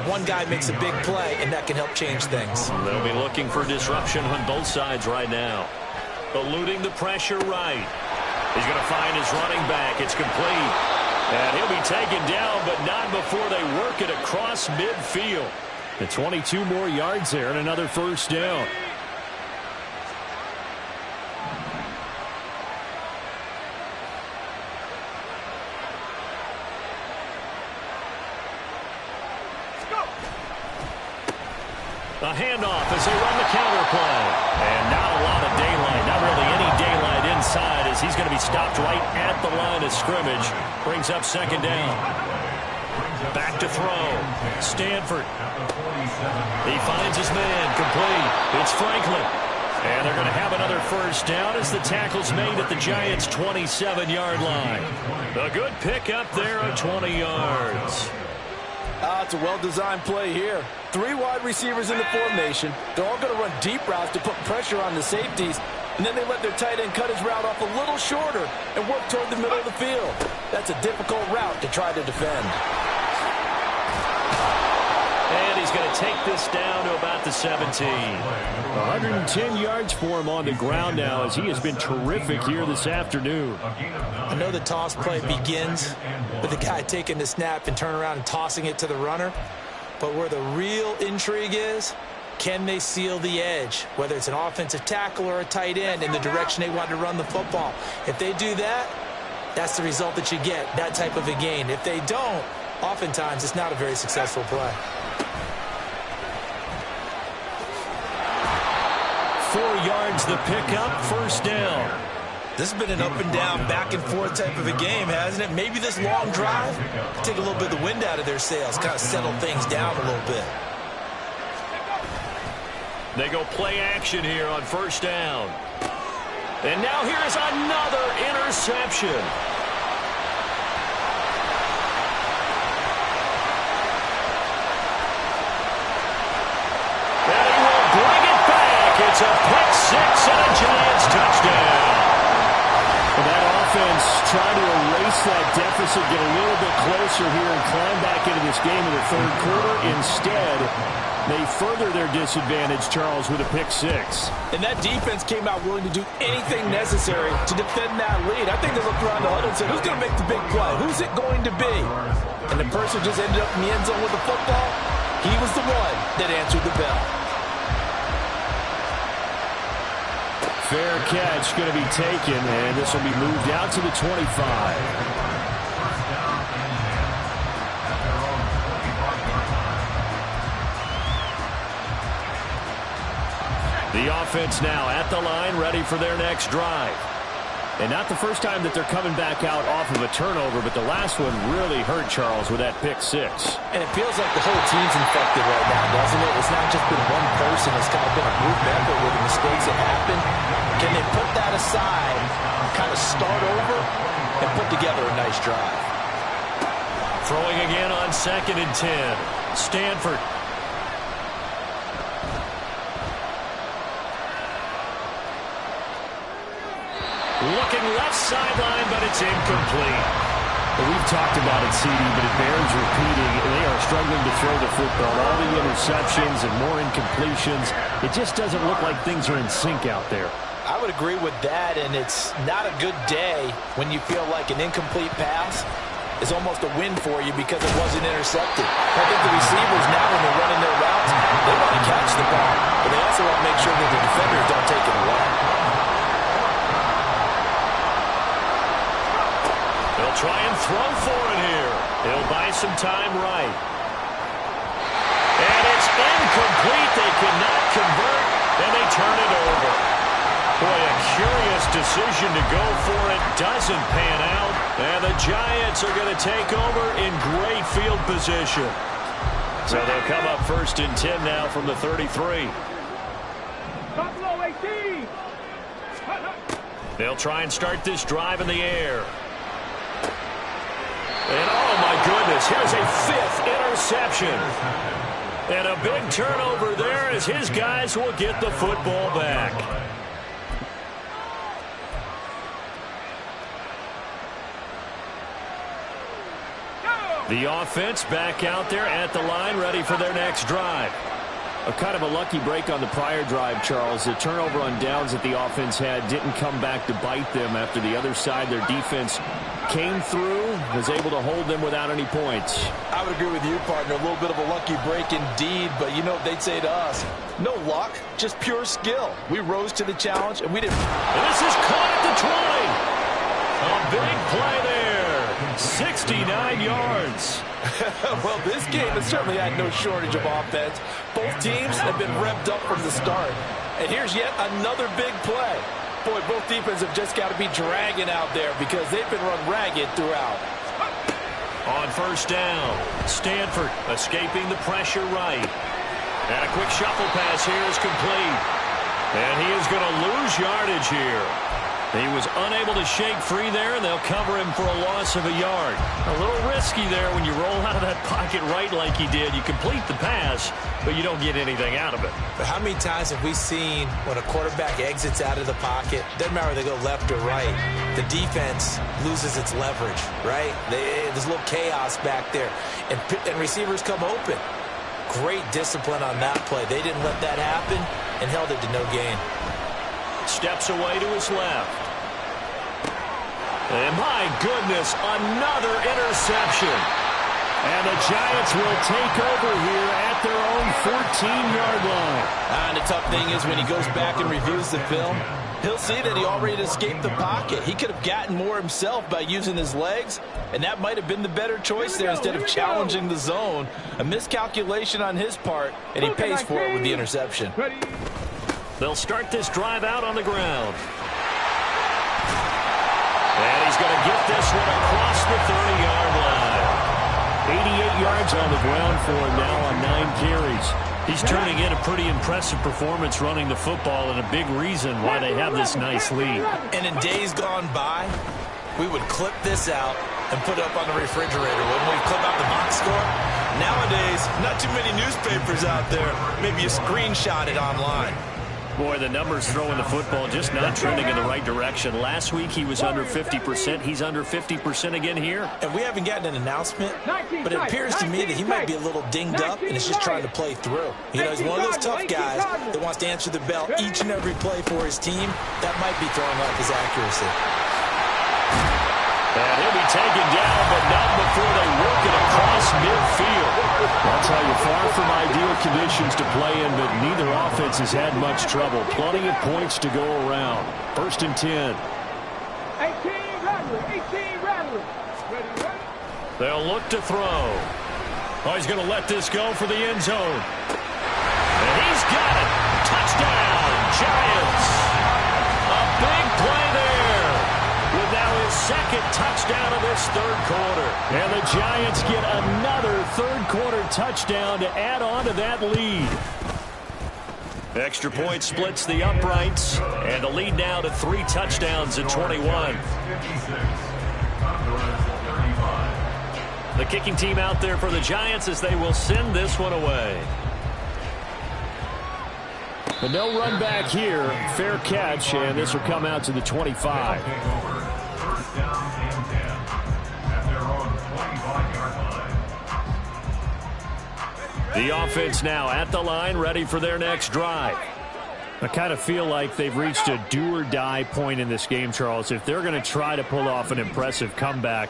one guy makes a big play, and that can help change things. They'll be looking for disruption on both sides right now. Eluding the pressure right. He's going to find his running back. It's complete. And he'll be taken down, but not before they work it across midfield. And 22 more yards there and another first down. A handoff as they run the counter play. And not a lot of daylight. Not really any daylight inside as he's going to be stopped right at the line of scrimmage. Brings up second down. Back to throw. Stanford. He finds his man. Complete. It's Franklin. And they're going to have another first down as the tackle's made at the Giants' 27-yard line. A good pickup there of 20 yards. It's a well-designed play here. 3 wide receivers in the formation. They're all going to run deep routes to put pressure on the safeties. And then they let their tight end cut his route off a little shorter and work toward the middle of the field. That's a difficult route to try to defend. And he's going to take this down to about the 17. 110 yards for him on the ground now as he has been terrific here this afternoon. I know the toss play begins with the guy taking the snap and turning around and tossing it to the runner. But where the real intrigue is, can they seal the edge, whether it's an offensive tackle or a tight end, in the direction they want to run the football? If they do that, that's the result that you get, that type of a gain. If they don't, oftentimes it's not a very successful play. 4 yards the pickup, first down. This has been an up-and-down, back-and-forth type of a game, hasn't it? Maybe this long drive take a little bit of the wind out of their sails, kind of settle things down a little bit. They go play action here on first down. And now here's another interception. And he will bring it back. It's a pick six and a Giants touchdown. That offense trying to erase that deficit, get a little bit closer here and climb back into this game in the third quarter. Instead, they further their disadvantage, Charles, with a pick six. And that defense came out willing to do anything necessary to defend that lead. I think they looked around the huddle and said, who's going to make the big play? Who's it going to be? And the person who just ended up in the end zone with the football, he was the one that answered the bell. Fair catch going to be taken, and this will be moved out to the 25. The offense now at the line, ready for their next drive. And not the first time that they're coming back out off of a turnover, but the last one really hurt Charles with that pick six. And it feels like the whole team's infected right now, doesn't it? It's not just been one person. It's kind of been a group effort with the mistakes that happen. Can they put that aside, kind of start over, and put together a nice drive? Throwing again on 2nd and 10. Stanford. Looking left sideline, but it's incomplete. Well, we've talked about it, CD, but it bears repeating. They are struggling to throw the football. All the interceptions and more incompletions. It just doesn't look like things are in sync out there. I would agree with that, and it's not a good day when you feel like an incomplete pass is almost a win for you because it wasn't intercepted. I think the receivers now, when they're running their routes, they want to catch the ball, but they also want to make sure that the defenders don't take it away. They'll try and throw for it here. He'll buy some time right. And it's incomplete. They cannot convert, and they turn it over. Boy, a curious decision to go for it. Doesn't pan out. And the Giants are going to take over in great field position. So they'll come up 1st and 10 now from the 33. Buffalo 18. They'll try and start this drive in the air. And oh my goodness, here's a 5th interception. And a big turnover there as his guys will get the football back. The offense back out there at the line, ready for their next drive. A kind of a lucky break on the prior drive, Charles. The turnover on downs that the offense had didn't come back to bite them after the other side. Their defense came through, was able to hold them without any points. I would agree with you, partner. A little bit of a lucky break indeed, but you know what they'd say to us? No luck, just pure skill. We rose to the challenge, and we didn't. This is caught at the 20. A big play there. 69 yards. Well, this game has certainly had no shortage of offense. Both teams have been revved up from the start. And here's yet another big play. Boy, both defenses have just got to be dragging out there because they've been run ragged throughout. On first down, Stanford escaping the pressure right. And a quick shuffle pass here is complete. And he is going to lose yardage here. He was unable to shake free there, and they'll cover him for a loss of a yard. A little risky there when you roll out of that pocket right like he did. You complete the pass, but you don't get anything out of it. But how many times have we seen when a quarterback exits out of the pocket, doesn't matter whether they go left or right, the defense loses its leverage, right? There's a little chaos back there, and receivers come open. Great discipline on that play. They didn't let that happen and held it to no gain. Steps away to his left. And my goodness, another interception. And the Giants will take over here at their own 14-yard line. And the tough thing is when he goes back and reviews the film, he'll see that he already escaped the pocket. He could have gotten more himself by using his legs, and that might have been the better choice there instead of challenging the zone. A miscalculation on his part, and he pays for it with the interception. They'll start this drive out on the ground. And he's going to get this one across the 30-yard line. 88 yards on the ground for him now on 9 carries. He's turning in a pretty impressive performance running the football, and a big reason why they have this nice lead. And in days gone by, we would clip this out and put it up on the refrigerator. Wouldn't we clip out the box score? Nowadays, not too many newspapers out there. Maybe you screenshot it online. Boy, the numbers throwing the football just not trending in the right direction. Last week he was under 50%. He's under 50% again here. And we haven't gotten an announcement, but it appears to me that he might be a little dinged up and is just trying to play through. You know, he's one of those tough guys that wants to answer the bell each and every play for his team. That might be throwing off his accuracy. And he'll be taken down, but not before they work it across midfield. I'll tell you, far from ideal conditions to play in, but neither offense has had much trouble. Plenty of points to go around. 1st and 10. 18 Rattler. Ready. They'll look to throw. Oh, he's going to let this go for the end zone. And he's got it. Touchdown, Giants. A big play there. With now his 2nd touchdown of this 3rd quarter. And the Giants get another 3rd quarter touchdown to add on to that lead. Extra point splits the uprights. And the lead now to 3 touchdowns at 21. The kicking team out there for the Giants as they will send this one away. But no run back here. Fair catch, and this will come out to the 25. First down and 10 at their own 25-yard line. The offense now at the line, ready for their next drive. I kind of feel like they've reached a do-or-die point in this game, Charles. If they're going to try to pull off an impressive comeback,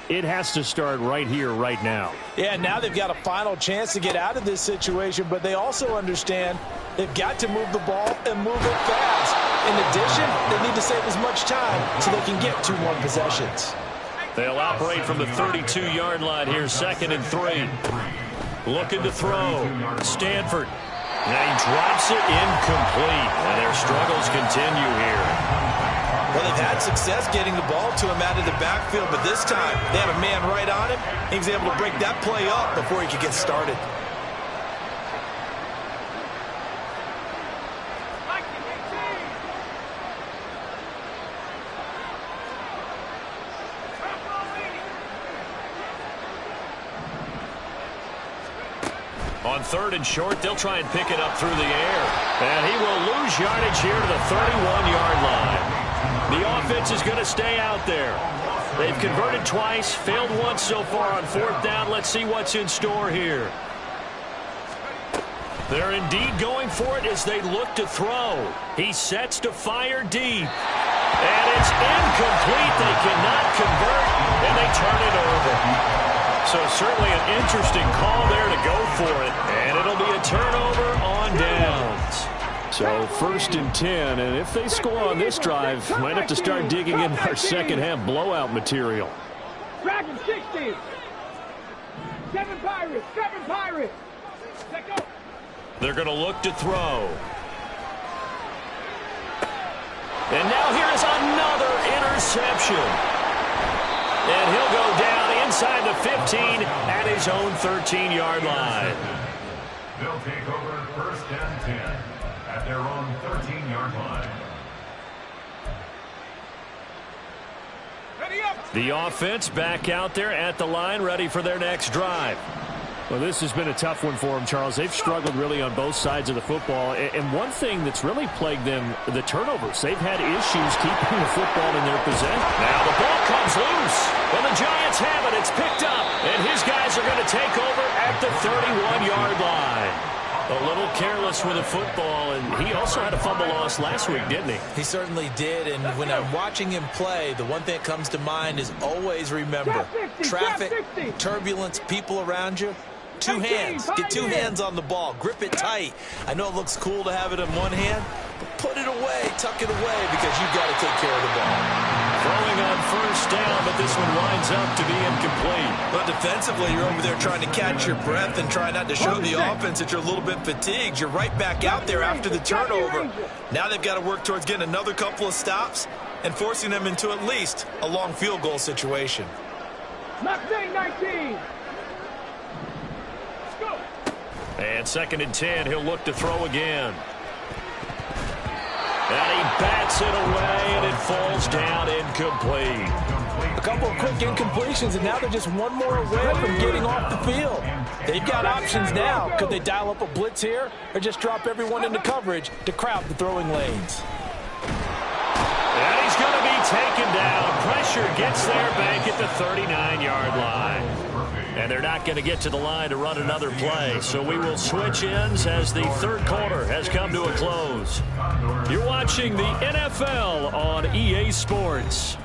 it has to start right here, right now. Yeah, now they've got a final chance to get out of this situation, but they also understand they've got to move the ball and move it fast. In addition, they need to save as much time so they can get 2 more possessions. They'll operate from the 32-yard line here, 2nd and 3. Looking to throw. Stanford. Now he drops it incomplete, and their struggles continue here. Well, they've had success getting the ball to him out of the backfield, but this time they have a man right on him. He was able to break that play up before he could get started. On 3rd and short, they'll try and pick it up through the air. And he will lose yardage here to the 31-yard line. The offense is going to stay out there. They've converted twice, failed once so far on 4th down. Let's see what's in store here. They're indeed going for it as they look to throw. He sets to fire deep. And it's incomplete. They cannot convert, and they turn it over. So certainly an interesting call there to go for it. And it'll be a turnover on downs. So 1st and 10, and if they score on this drive, might have to start digging in our second half blowout material. Dragon 60. 7 Pirates. 7 Pirates. Let go. They're going to look to throw. And now here's another interception. And he'll go down inside the 15 at his own 13-yard line. They'll take over 1st and 10 at their own 13-yard line. Ready up. The offense back out there at the line, ready for their next drive. Well, this has been a tough one for them, Charles. They've struggled really on both sides of the football. And one thing that's really plagued them, the turnovers. They've had issues keeping the football in their possession. Now the ball comes loose. Well, the Giants have it. It's picked up. And his guys are going to take over at the 31-yard line. A little careless with the football, and he also had a fumble loss last week, didn't he? He certainly did, and when I'm watching him play, the one thing that comes to mind is always remember, traffic, turbulence, people around you. 2 hands. Get 2 hands on the ball. Grip it tight. I know it looks cool to have it in one hand, but put it away, tuck it away, because you've got to take care of the ball. Throwing on 1st down, but this one winds up to be incomplete. But defensively, you're over there trying to catch your breath and try not to show the offense that you're a little bit fatigued. You're right back out there after the turnover. Now they've got to work towards getting another couple of stops and forcing them into at least a long field goal situation. Mustang 19. And 2nd and 10, he'll look to throw again. And he bats it away, and it falls down incomplete. A couple of quick incompletions, and now they're just one more away from getting off the field. They've got options now. Could they dial up a blitz here or just drop everyone into coverage to crowd the throwing lanes? And he's going to be taken down. Pressure gets there back at the 39-yard line. And they're not going to get to the line to run another play. So we will switch ends as the 3rd quarter has come to a close. You're watching the NFL on EA Sports.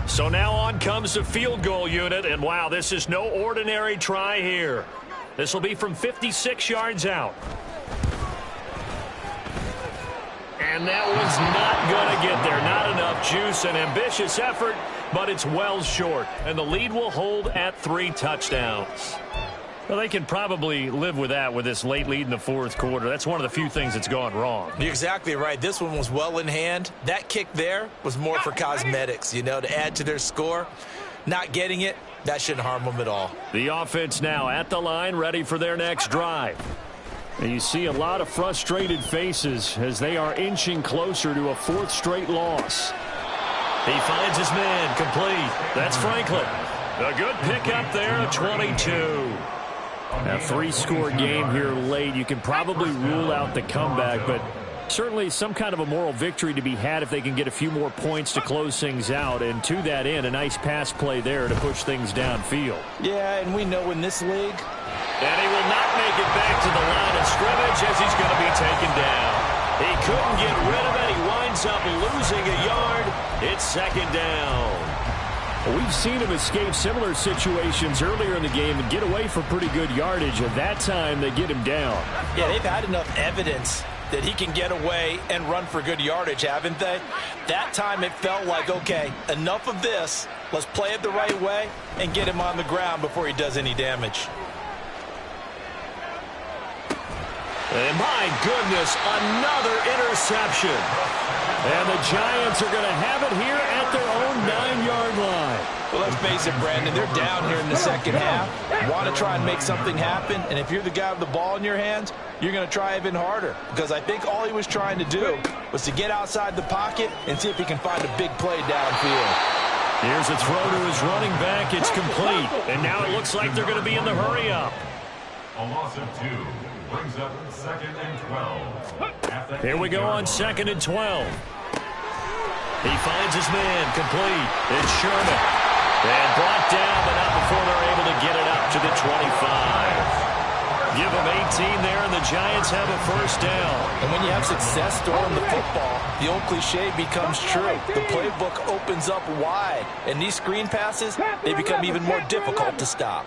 So now on comes the field goal unit. And wow, this is no ordinary try here. This will be from 56 yards out. And that one's not going to get there. Not enough juice. An ambitious effort, but it's well short. And the lead will hold at 3 touchdowns. Well, they can probably live with that with this late lead in the 4th quarter. That's one of the few things that's gone wrong. You're exactly right. This one was well in hand. That kick there was more for cosmetics, you know, to add to their score. Not getting it, that shouldn't harm them at all. The offense now at the line, ready for their next drive. And you see a lot of frustrated faces as they are inching closer to a 4th straight loss. He finds his man complete. That's Franklin. A good pickup there, a 22. A 3-score game here late. You can probably rule out the comeback, but certainly some kind of a moral victory to be had if they can get a few more points to close things out. And to that end, a nice pass play there to push things downfield. Yeah, and we know in this league. And he will not make it back to the line of scrimmage as he's going to be taken down. He couldn't get rid of it. He winds up losing a yard. It's 2nd down. We've seen him escape similar situations earlier in the game and get away for pretty good yardage. At that time, they get him down. Yeah, they've had enough evidence that he can get away and run for good yardage, haven't they? That time it felt like, okay, enough of this. Let's play it the right way and get him on the ground before he does any damage. And my goodness, another interception. And the Giants are going to have it here at their own 9-yard line. Well, let's face it, Brandon, they're down here in the second half. Want to try and make something happen, and if you're the guy with the ball in your hands, you're going to try even harder. Because I think all he was trying to do was to get outside the pocket and see if he can find a big play downfield. Here's a throw to his running back. It's complete. And now it looks like they're going to be in the hurry-up. A loss of 2 brings up 2nd and 12. Here we go on 2nd and 12. He finds his man complete. It's Sherman. And brought down, but not before they're able to get it up to the 25. Give them 18 there, and the Giants have a first down. And when you have success throwing the football, the old cliche becomes true. The playbook opens up wide, and these screen passes, they become even more difficult to stop.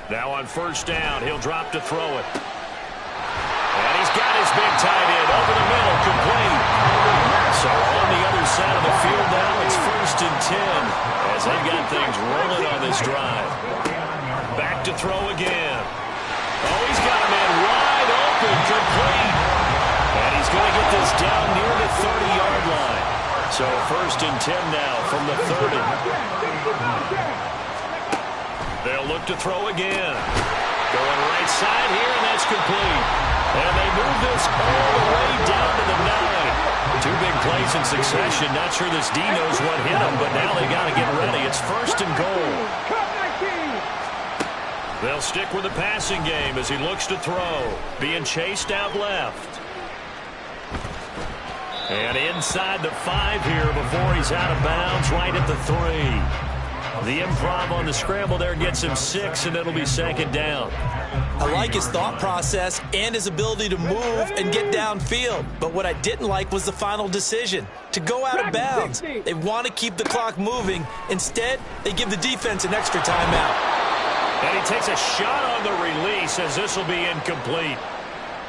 Now on first down, he'll drop to throw it. And he's got his big tight end over the middle, complete. So on the other side of the field now, it's 1st and 10 as they've got things rolling on this drive. Back to throw again. Oh, he's got a man wide open, complete. And he's going to get this down near the 30-yard line. So 1st and 10 now from the 30. They'll look to throw again. Going right side here, and that's complete. And they move this all the way down to the 9. 2 big plays in succession. Not sure this D knows what hit him, but now they got to get ready. It's 1st and goal. They'll stick with the passing game as he looks to throw. Being chased out left. And inside the 5 here before he's out of bounds, right at the 3. The improv on the scramble there gets him 6, and it'll be 2nd down. I like his thought process and his ability to move and get downfield. But what I didn't like was the final decision, to go out of bounds. They want to keep the clock moving. Instead, they give the defense an extra timeout. And he takes a shot on the release as this will be incomplete.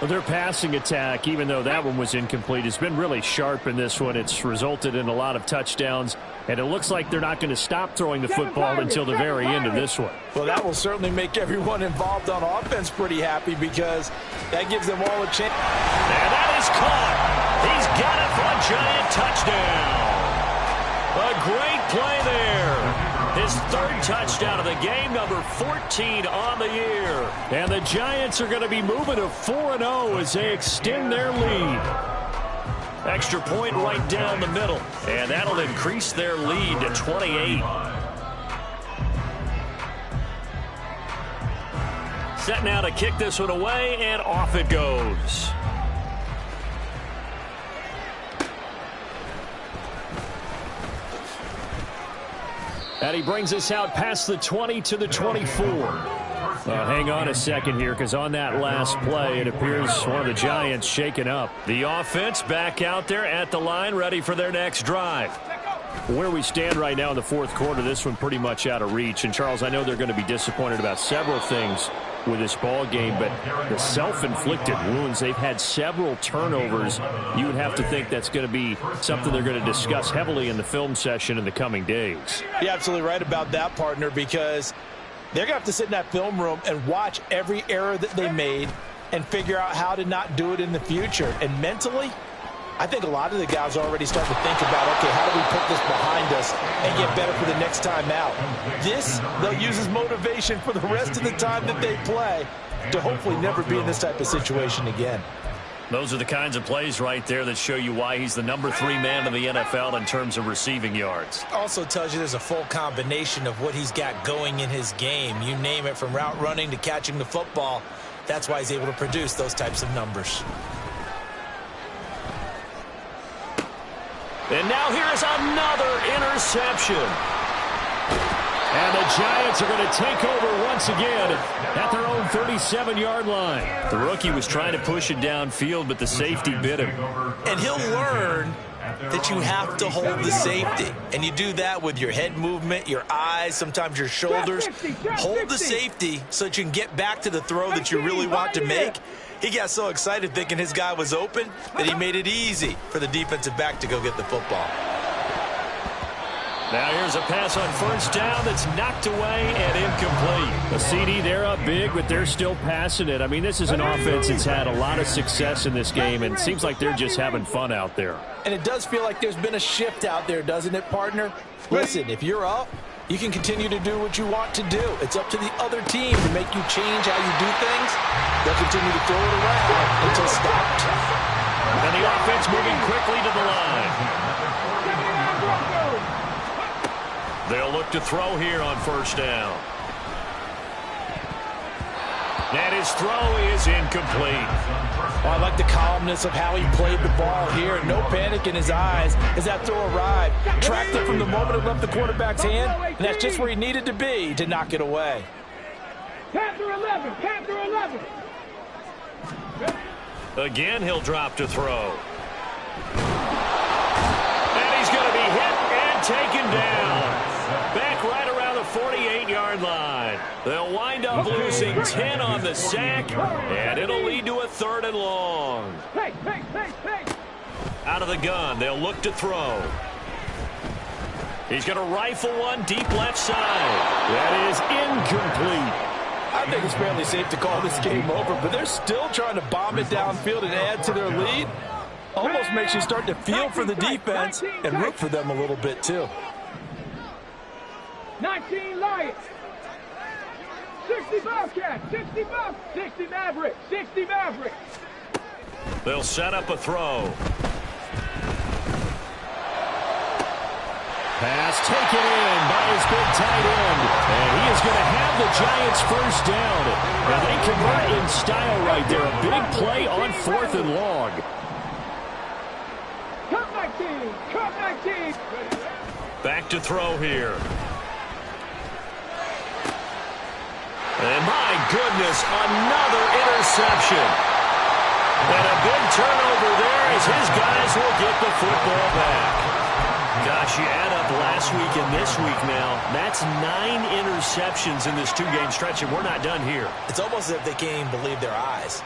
Well, their passing attack, even though that one was incomplete, has been really sharp in this one. It's resulted in a lot of touchdowns, and it looks like they're not going to stop throwing the football until the very end of this one. Well, that will certainly make everyone involved on offense pretty happy because that gives them all a chance. And that is caught. He's got it for a Giant touchdown. A great play there. His 3rd touchdown of the game, number 14 on the year. And the Giants are going to be moving to 4-0 as they extend their lead. Extra point right down the middle. And that'll increase their lead to 28. Set now to kick this one away, and off it goes. And he brings us out past the 20 to the 24. Hang on a second here, because on that last play, it appears one of the Giants shaken up. The offense back out there at the line, ready for their next drive. Where we stand right now in the 4th quarter, this one pretty much out of reach. And, Charles, I know they're going to be disappointed about several things with this ball game, but the self-inflicted wounds, they've had several turnovers. You would have to think that's going to be something they're going to discuss heavily in the film session in the coming days. You're absolutely right about that, partner, because they're going to have to sit in that film room and watch every error that they made and figure out how to not do it in the future. And mentally, I think a lot of the guys are already starting to think about, okay, how do we put this behind us and get better for the next time out? This, they'll use as motivation for the rest of the time that they play to hopefully never be in this type of situation again. Those are the kinds of plays right there that show you why he's the number 3 man in the NFL in terms of receiving yards. Also tells you there's a full combination of what he's got going in his game. You name it, from route running to catching the football. That's why he's able to produce those types of numbers. And now here's another interception. And the Giants are going to take over once again at their own 37-yard line. The rookie was trying to push it downfield, but the safety bit him. And he'll learn that you have to hold the safety. And you do that with your head movement, your eyes, sometimes your shoulders. Hold the safety so that you can get back to the throw that you really want to make. He got so excited thinking his guy was open that he made it easy for the defensive back to go get the football. Now here's a pass on first down that's knocked away and incomplete. The CD, they're up big, but they're still passing it. I mean, this is an offense that's had a lot of success in this game, and it seems like they're just having fun out there. And it does feel like there's been a shift out there, doesn't it, partner? Listen, if you're up, you can continue to do what you want to do. It's up to the other team to make you change how you do things. They'll continue to throw it around until stopped. And the offense moving quickly to the line. They'll look to throw here on first down. And his throw is incomplete. Oh, I like the calmness of how he played the ball here. No panic in his eyes as that throw arrived. Tracked it from the moment it left the quarterback's hand, and that's just where he needed to be to knock it away. Panther 11, Panther 11. Again, he'll drop to throw. And he's going to be hit and taken down. Back right around the 48-yard line. They'll wind up losing 10 on the sack, and it'll lead to a 3rd and long. Out of the gun, they'll look to throw. He's going to rifle one deep left side. That is incomplete. I think it's fairly safe to call this game over, but they're still trying to bomb it downfield and add to their lead. Almost makes you start to feel for the defense and root for them a little bit, too. 19 Lions. 60 Bobcats. 60 Bobcats. 60 Mavericks. 60 Mavericks. They'll set up a throw. Pass taken in by his big tight end. And he is going to have the Giants first down. Now they convert in style right there. A big play on 4th and long. Cut 19. Cut 19. Back to throw here. And my goodness, another interception. And a big turnover there as his guys will get the football back. Gosh, you add up last week and this week now. That's 9 interceptions in this 2-game stretch, and we're not done here. It's almost as if they can't even believe their eyes.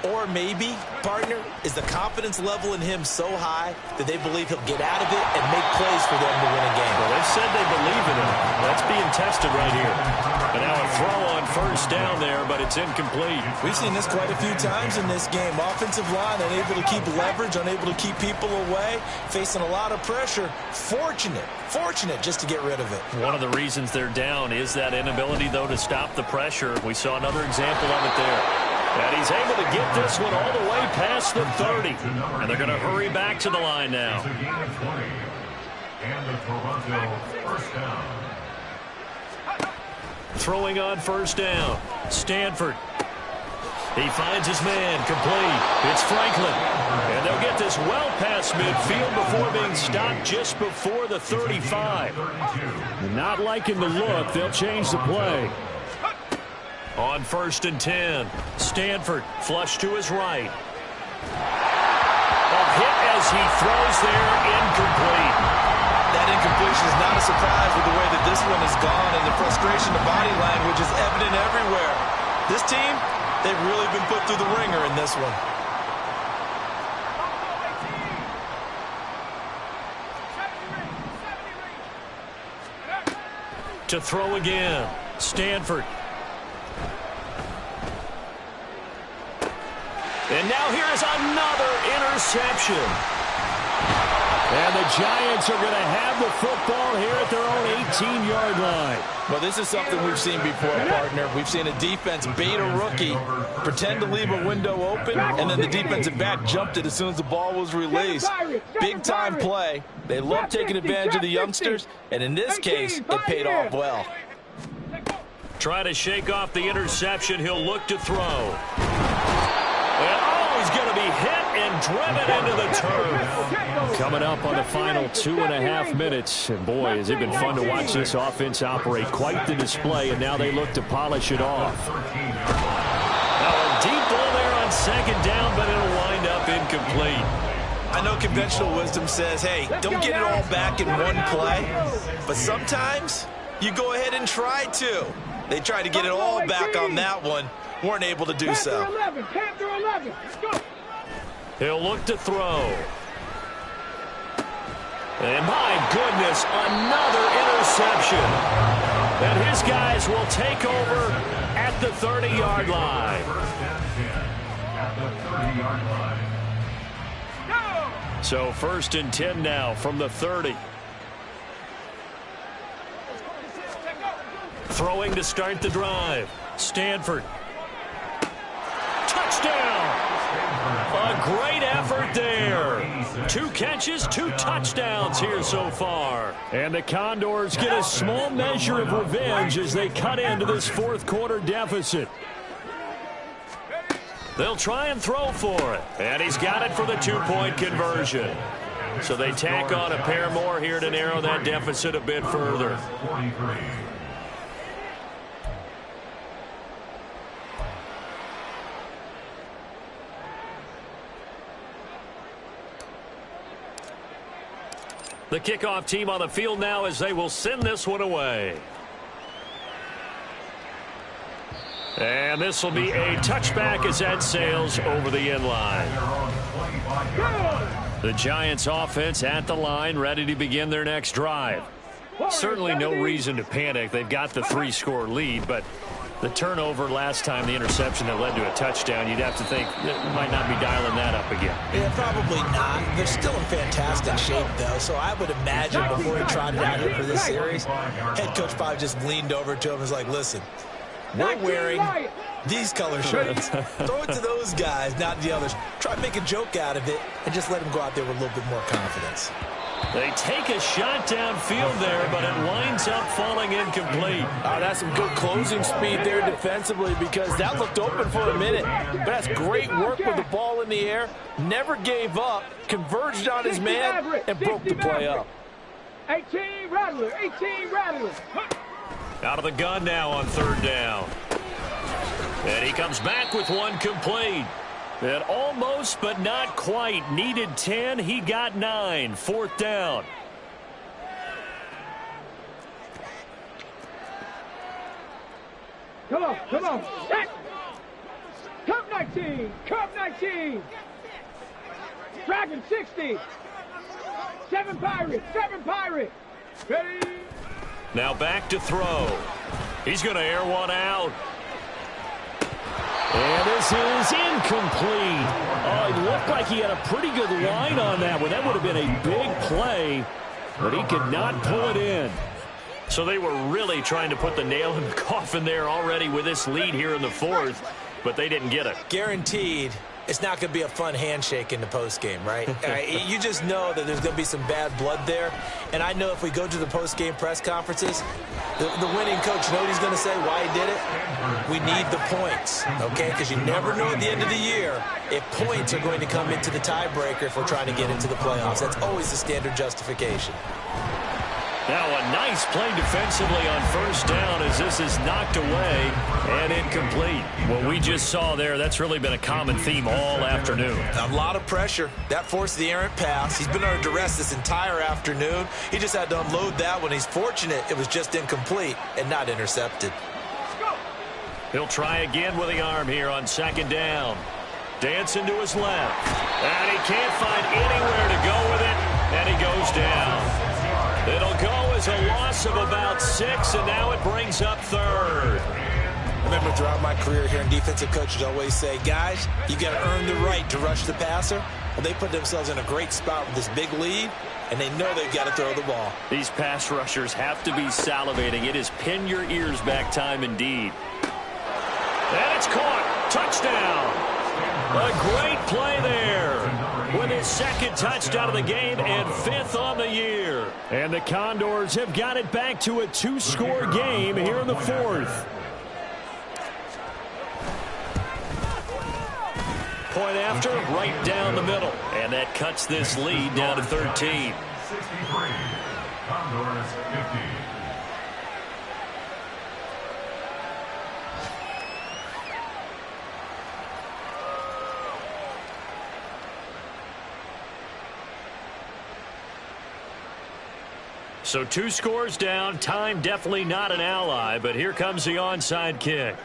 Or maybe, partner, is the confidence level in him so high that they believe he'll get out of it and make plays for them to win a game. Well, they've said they believe in him. That's being tested right here. And now a throw on first down there, but it's incomplete. We've seen this quite a few times in this game. Offensive line unable to keep leverage, unable to keep people away, facing a lot of pressure. Fortunate just to get rid of it. One of the reasons they're down is that inability, though, to stop the pressure. We saw another example of it there. And he's able to get this one all the way past the 30. And they're going to hurry back to the line now. And the Toronto first down. Throwing on first down. Stanford. He finds his man. Complete. It's Franklin. And they'll get this well past midfield before being stopped just before the 35. Not liking the look. They'll change the play. On 1st and 10, Stanford flush to his right. A hit as he throws there, incomplete. That incompletion is not a surprise with the way that this one has gone, and the frustration of body language is evident everywhere. This team, they've really been put through the ringer in this one. To throw again, Stanford. And now here's another interception. And the Giants are going to have the football here at their own 18-yard line. Well, this is something we've seen before, partner. We've seen a defense bait a rookie, pretend to leave a window open, and then the defensive back jumped it as soon as the ball was released. Big-time play. They love taking advantage of the youngsters, and in this case, it paid off well. Try to shake off the interception. He'll look to throw. And, he's going to be hit and driven into the turf. Coming up on the final 2.5 minutes. And, boy, has it been fun to watch this offense operate. Quite the display, and now they look to polish it off. Now a deep ball there on 2nd down, but it'll wind up incomplete. I know conventional wisdom says, hey, don't get it all back in one play. But sometimes you go ahead and try to. They tried to get it all back on that one. Weren't able to do so. Panther 11. Let's go. He'll look to throw. And my goodness, another interception. And his guys will take over at the 30-yard line. At the 30-yard line. So 1st and 10 now from the 30. Throwing to start the drive. Stanford. Touchdown! A great effort there. 2 catches, 2 touchdowns here so far. And the Condors get a small measure of revenge as they cut into this 4th quarter deficit. They'll try and throw for it. And he's got it for the two-point conversion. So they tack on a pair more here to narrow that deficit a bit further. The kickoff team on the field now as they will send this one away. And this will be a touchback as that sails over the end line. The Giants offense at the line, ready to begin their next drive. Certainly no reason to panic. They've got the 3-score lead, but the turnover last time, the interception that led to a touchdown, you'd have to think that might not be dialing that up again. Yeah, probably not. They're still in fantastic shape, though, so I would imagine before he trotted out here for this series, head coach probably just leaned over to him and was like, listen, we're wearing these color shirts. Throw it to those guys, not the others. Try to make a joke out of it and just let them go out there with a little bit more confidence. They take a shot downfield there, but it winds up falling incomplete. That's some good closing speed there defensively because that looked open for a minute. But that's great work with the ball in the air. Never gave up, converged on his man, and broke the play up. 18 Rattler, 18 Rattler. Out of the gun now on third down. And he comes back with one complete. And almost, but not quite. Needed 10. He got 9. Fourth down. Come on, come on. Set. Cup 19, Cup 19. Dragon 60. 7 Pirates, 7 Pirates. Ready. Now back to throw. He's going to air one out. And this is incomplete. Oh, it looked like he had a pretty good line on that one. That would have been a big play, but he could not pull it in. So they were really trying to put the nail in the coffin there already with this lead here in the fourth, but they didn't get it. Guaranteed it's not going to be a fun handshake in the postgame, right? You just know that there's going to be some bad blood there. And I know if we go to the postgame press conferences, the winning coach, you know what he's going to say, why he did it? We need the points, okay? Because you never know at the end of the year if points are going to come into the tiebreaker if we're trying to get into the playoffs. That's always the standard justification. Now a nice play defensively on first down as this is knocked away and incomplete. What we just saw there, that's really been a common theme all afternoon. A lot of pressure. That forced the errant pass. He's been under duress this entire afternoon. He just had to unload that one. He's fortunate it was just incomplete and not intercepted. He'll try again with the arm here on second down. Dancing to his left. And he can't find anywhere to go with it, and he goes down. It'll go as a loss of about 6, and now it brings up third. I remember throughout my career here in defensive coaches always say, guys, you got to earn the right to rush the passer. Well, they put themselves in a great spot with this big lead, and they know they've got to throw the ball. These pass rushers have to be salivating. It is pin your ears back time indeed. And it's caught. Touchdown. A great play there with his second touchdown of the game and 5th on the year. And the Condors have got it back to a 2-score game here in the fourth. Point after, right down the middle. And that cuts this lead down to 13. 63. Condors 50. So 2 scores down. Time definitely not an ally, but here comes the onside kick.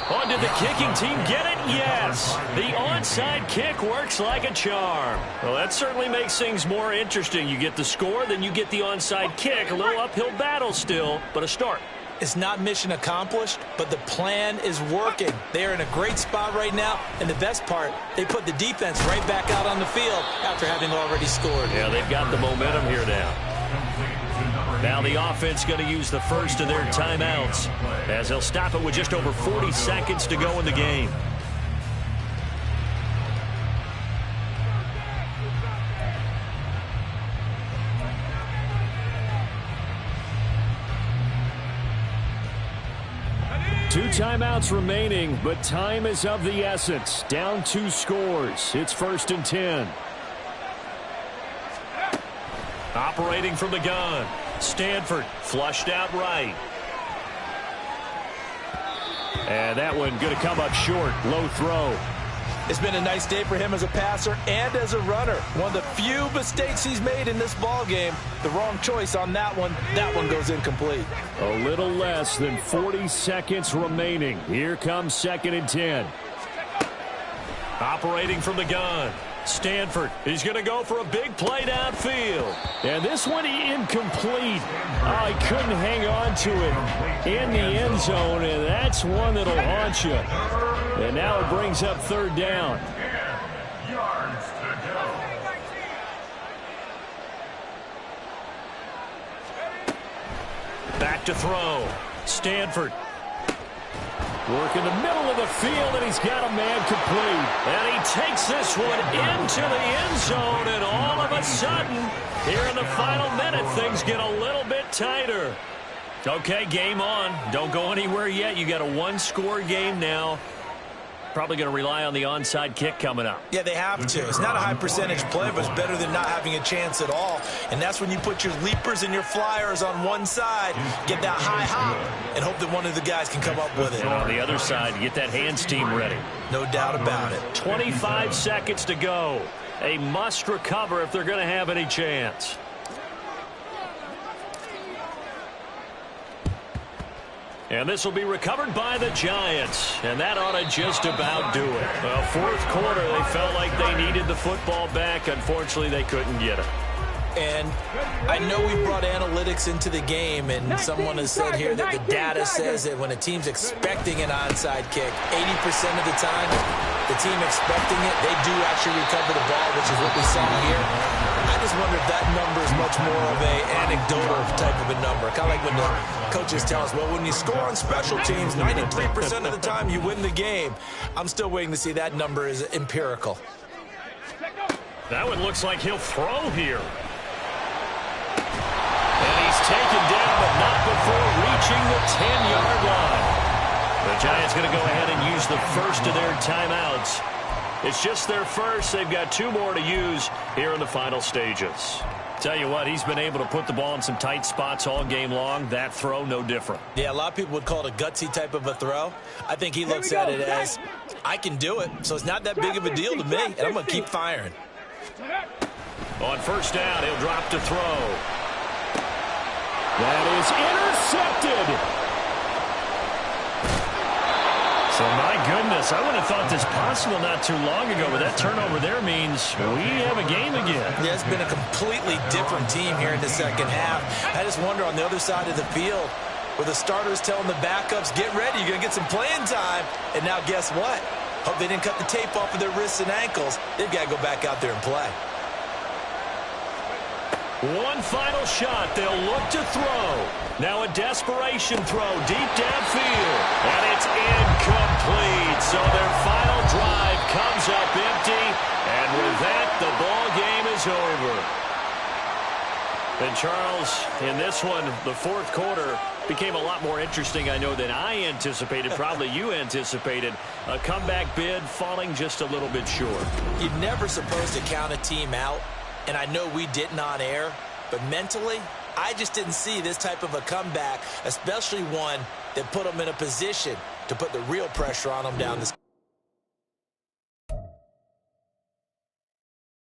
Oh, did the kicking team get it? Yes. The onside kick works like a charm. Well, that certainly makes things more interesting. You get the score, then you get the onside kick. A little uphill battle still, but a start. It's not mission accomplished, but the plan is working. They are in a great spot right now, and the best part, they put the defense right back out on the field after having already scored. Yeah, they've got the momentum here now. Now the offense going to use the first of their timeouts as they'll stop it with just over 40 seconds to go in the game. 2 timeouts remaining, but time is of the essence. Down 2 scores. It's 1st and 10. Operating from the gun. Stanford flushed out right. And that one going to come up short. Low throw. It's been a nice day for him as a passer and as a runner. One of the few mistakes he's made in this ball game. The wrong choice on that one. That one goes incomplete. A little less than 40 seconds remaining. Here comes 2nd and 10. Operating from the gun. Stanford, he's going to go for a big play downfield. And this one incomplete. Oh, he couldn't hang on to it in the end zone, and that's one that'll haunt you. And now it brings up 3rd down. 10 yards to go. Back to throw. Stanford. Work in the middle of the field, and he's got a man complete. And he takes this one into the end zone, and all of a sudden, here in the final minute, things get a little bit tighter. Okay, game on. Don't go anywhere yet. You got a 1-score game now. Probably going to rely on the onside kick coming up. Yeah, they have to. It's not a high percentage play, but it's better than not having a chance at all. And that's when you put your leapers and your flyers on one side, get that high hop, and hope that one of the guys can come up with it. And on the other side, get that hands team ready. No doubt about it. 25 seconds to go. A must recover if they're going to have any chance. And this will be recovered by the Giants. And that ought to just about do it. Well, 4th quarter, they felt like they needed the football back. Unfortunately, they couldn't get it. And I know we brought analytics into the game, and someone has said here that the data says that when a team's expecting an onside kick, 80% of the time, the team expecting it, they do actually recover the ball, which is what we saw here. I just wonder if that number is much more of a anecdotal type of a number. Kind of like when the coaches tell us, well, when you score on special teams, 93% of the time you win the game. I'm still waiting to see that number is empirical. That one looks like he'll throw here. And he's taken down, but not before reaching the 10-yard line. The Giants going to go ahead and use the first of their timeouts. It's just their first. They've got 2 more to use here in the final stages. Tell you what, he's been able to put the ball in some tight spots all game long. That throw, no different. Yeah, a lot of people would call it a gutsy type of a throw. I think he looks at it as, I can do it, so it's not that big of a deal to me, and I'm going to keep firing. On 1st down, he'll drop to throw. That is intercepted. So, my goodness, I would have thought this possible not too long ago, but that turnover there means we have a game again. Yeah, it's been a completely different team here in the second half. I just wonder on the other side of the field, where the starters telling the backups, get ready, you're going to get some playing time. And now guess what? Hope they didn't cut the tape off of their wrists and ankles. They've got to go back out there and play. One final shot. They'll look to throw. Now a desperation throw deep downfield. And it's incomplete. So their final drive comes up empty. And with that, the ball game is over. And Charles, in this one, the 4th quarter became a lot more interesting, I know, than I anticipated. Probably you anticipated. A comeback bid falling just a little bit short. You're never supposed to count a team out. And I know we didn't on air, but mentally, I just didn't see this type of a comeback, especially one that put them in a position to put the real pressure on them down the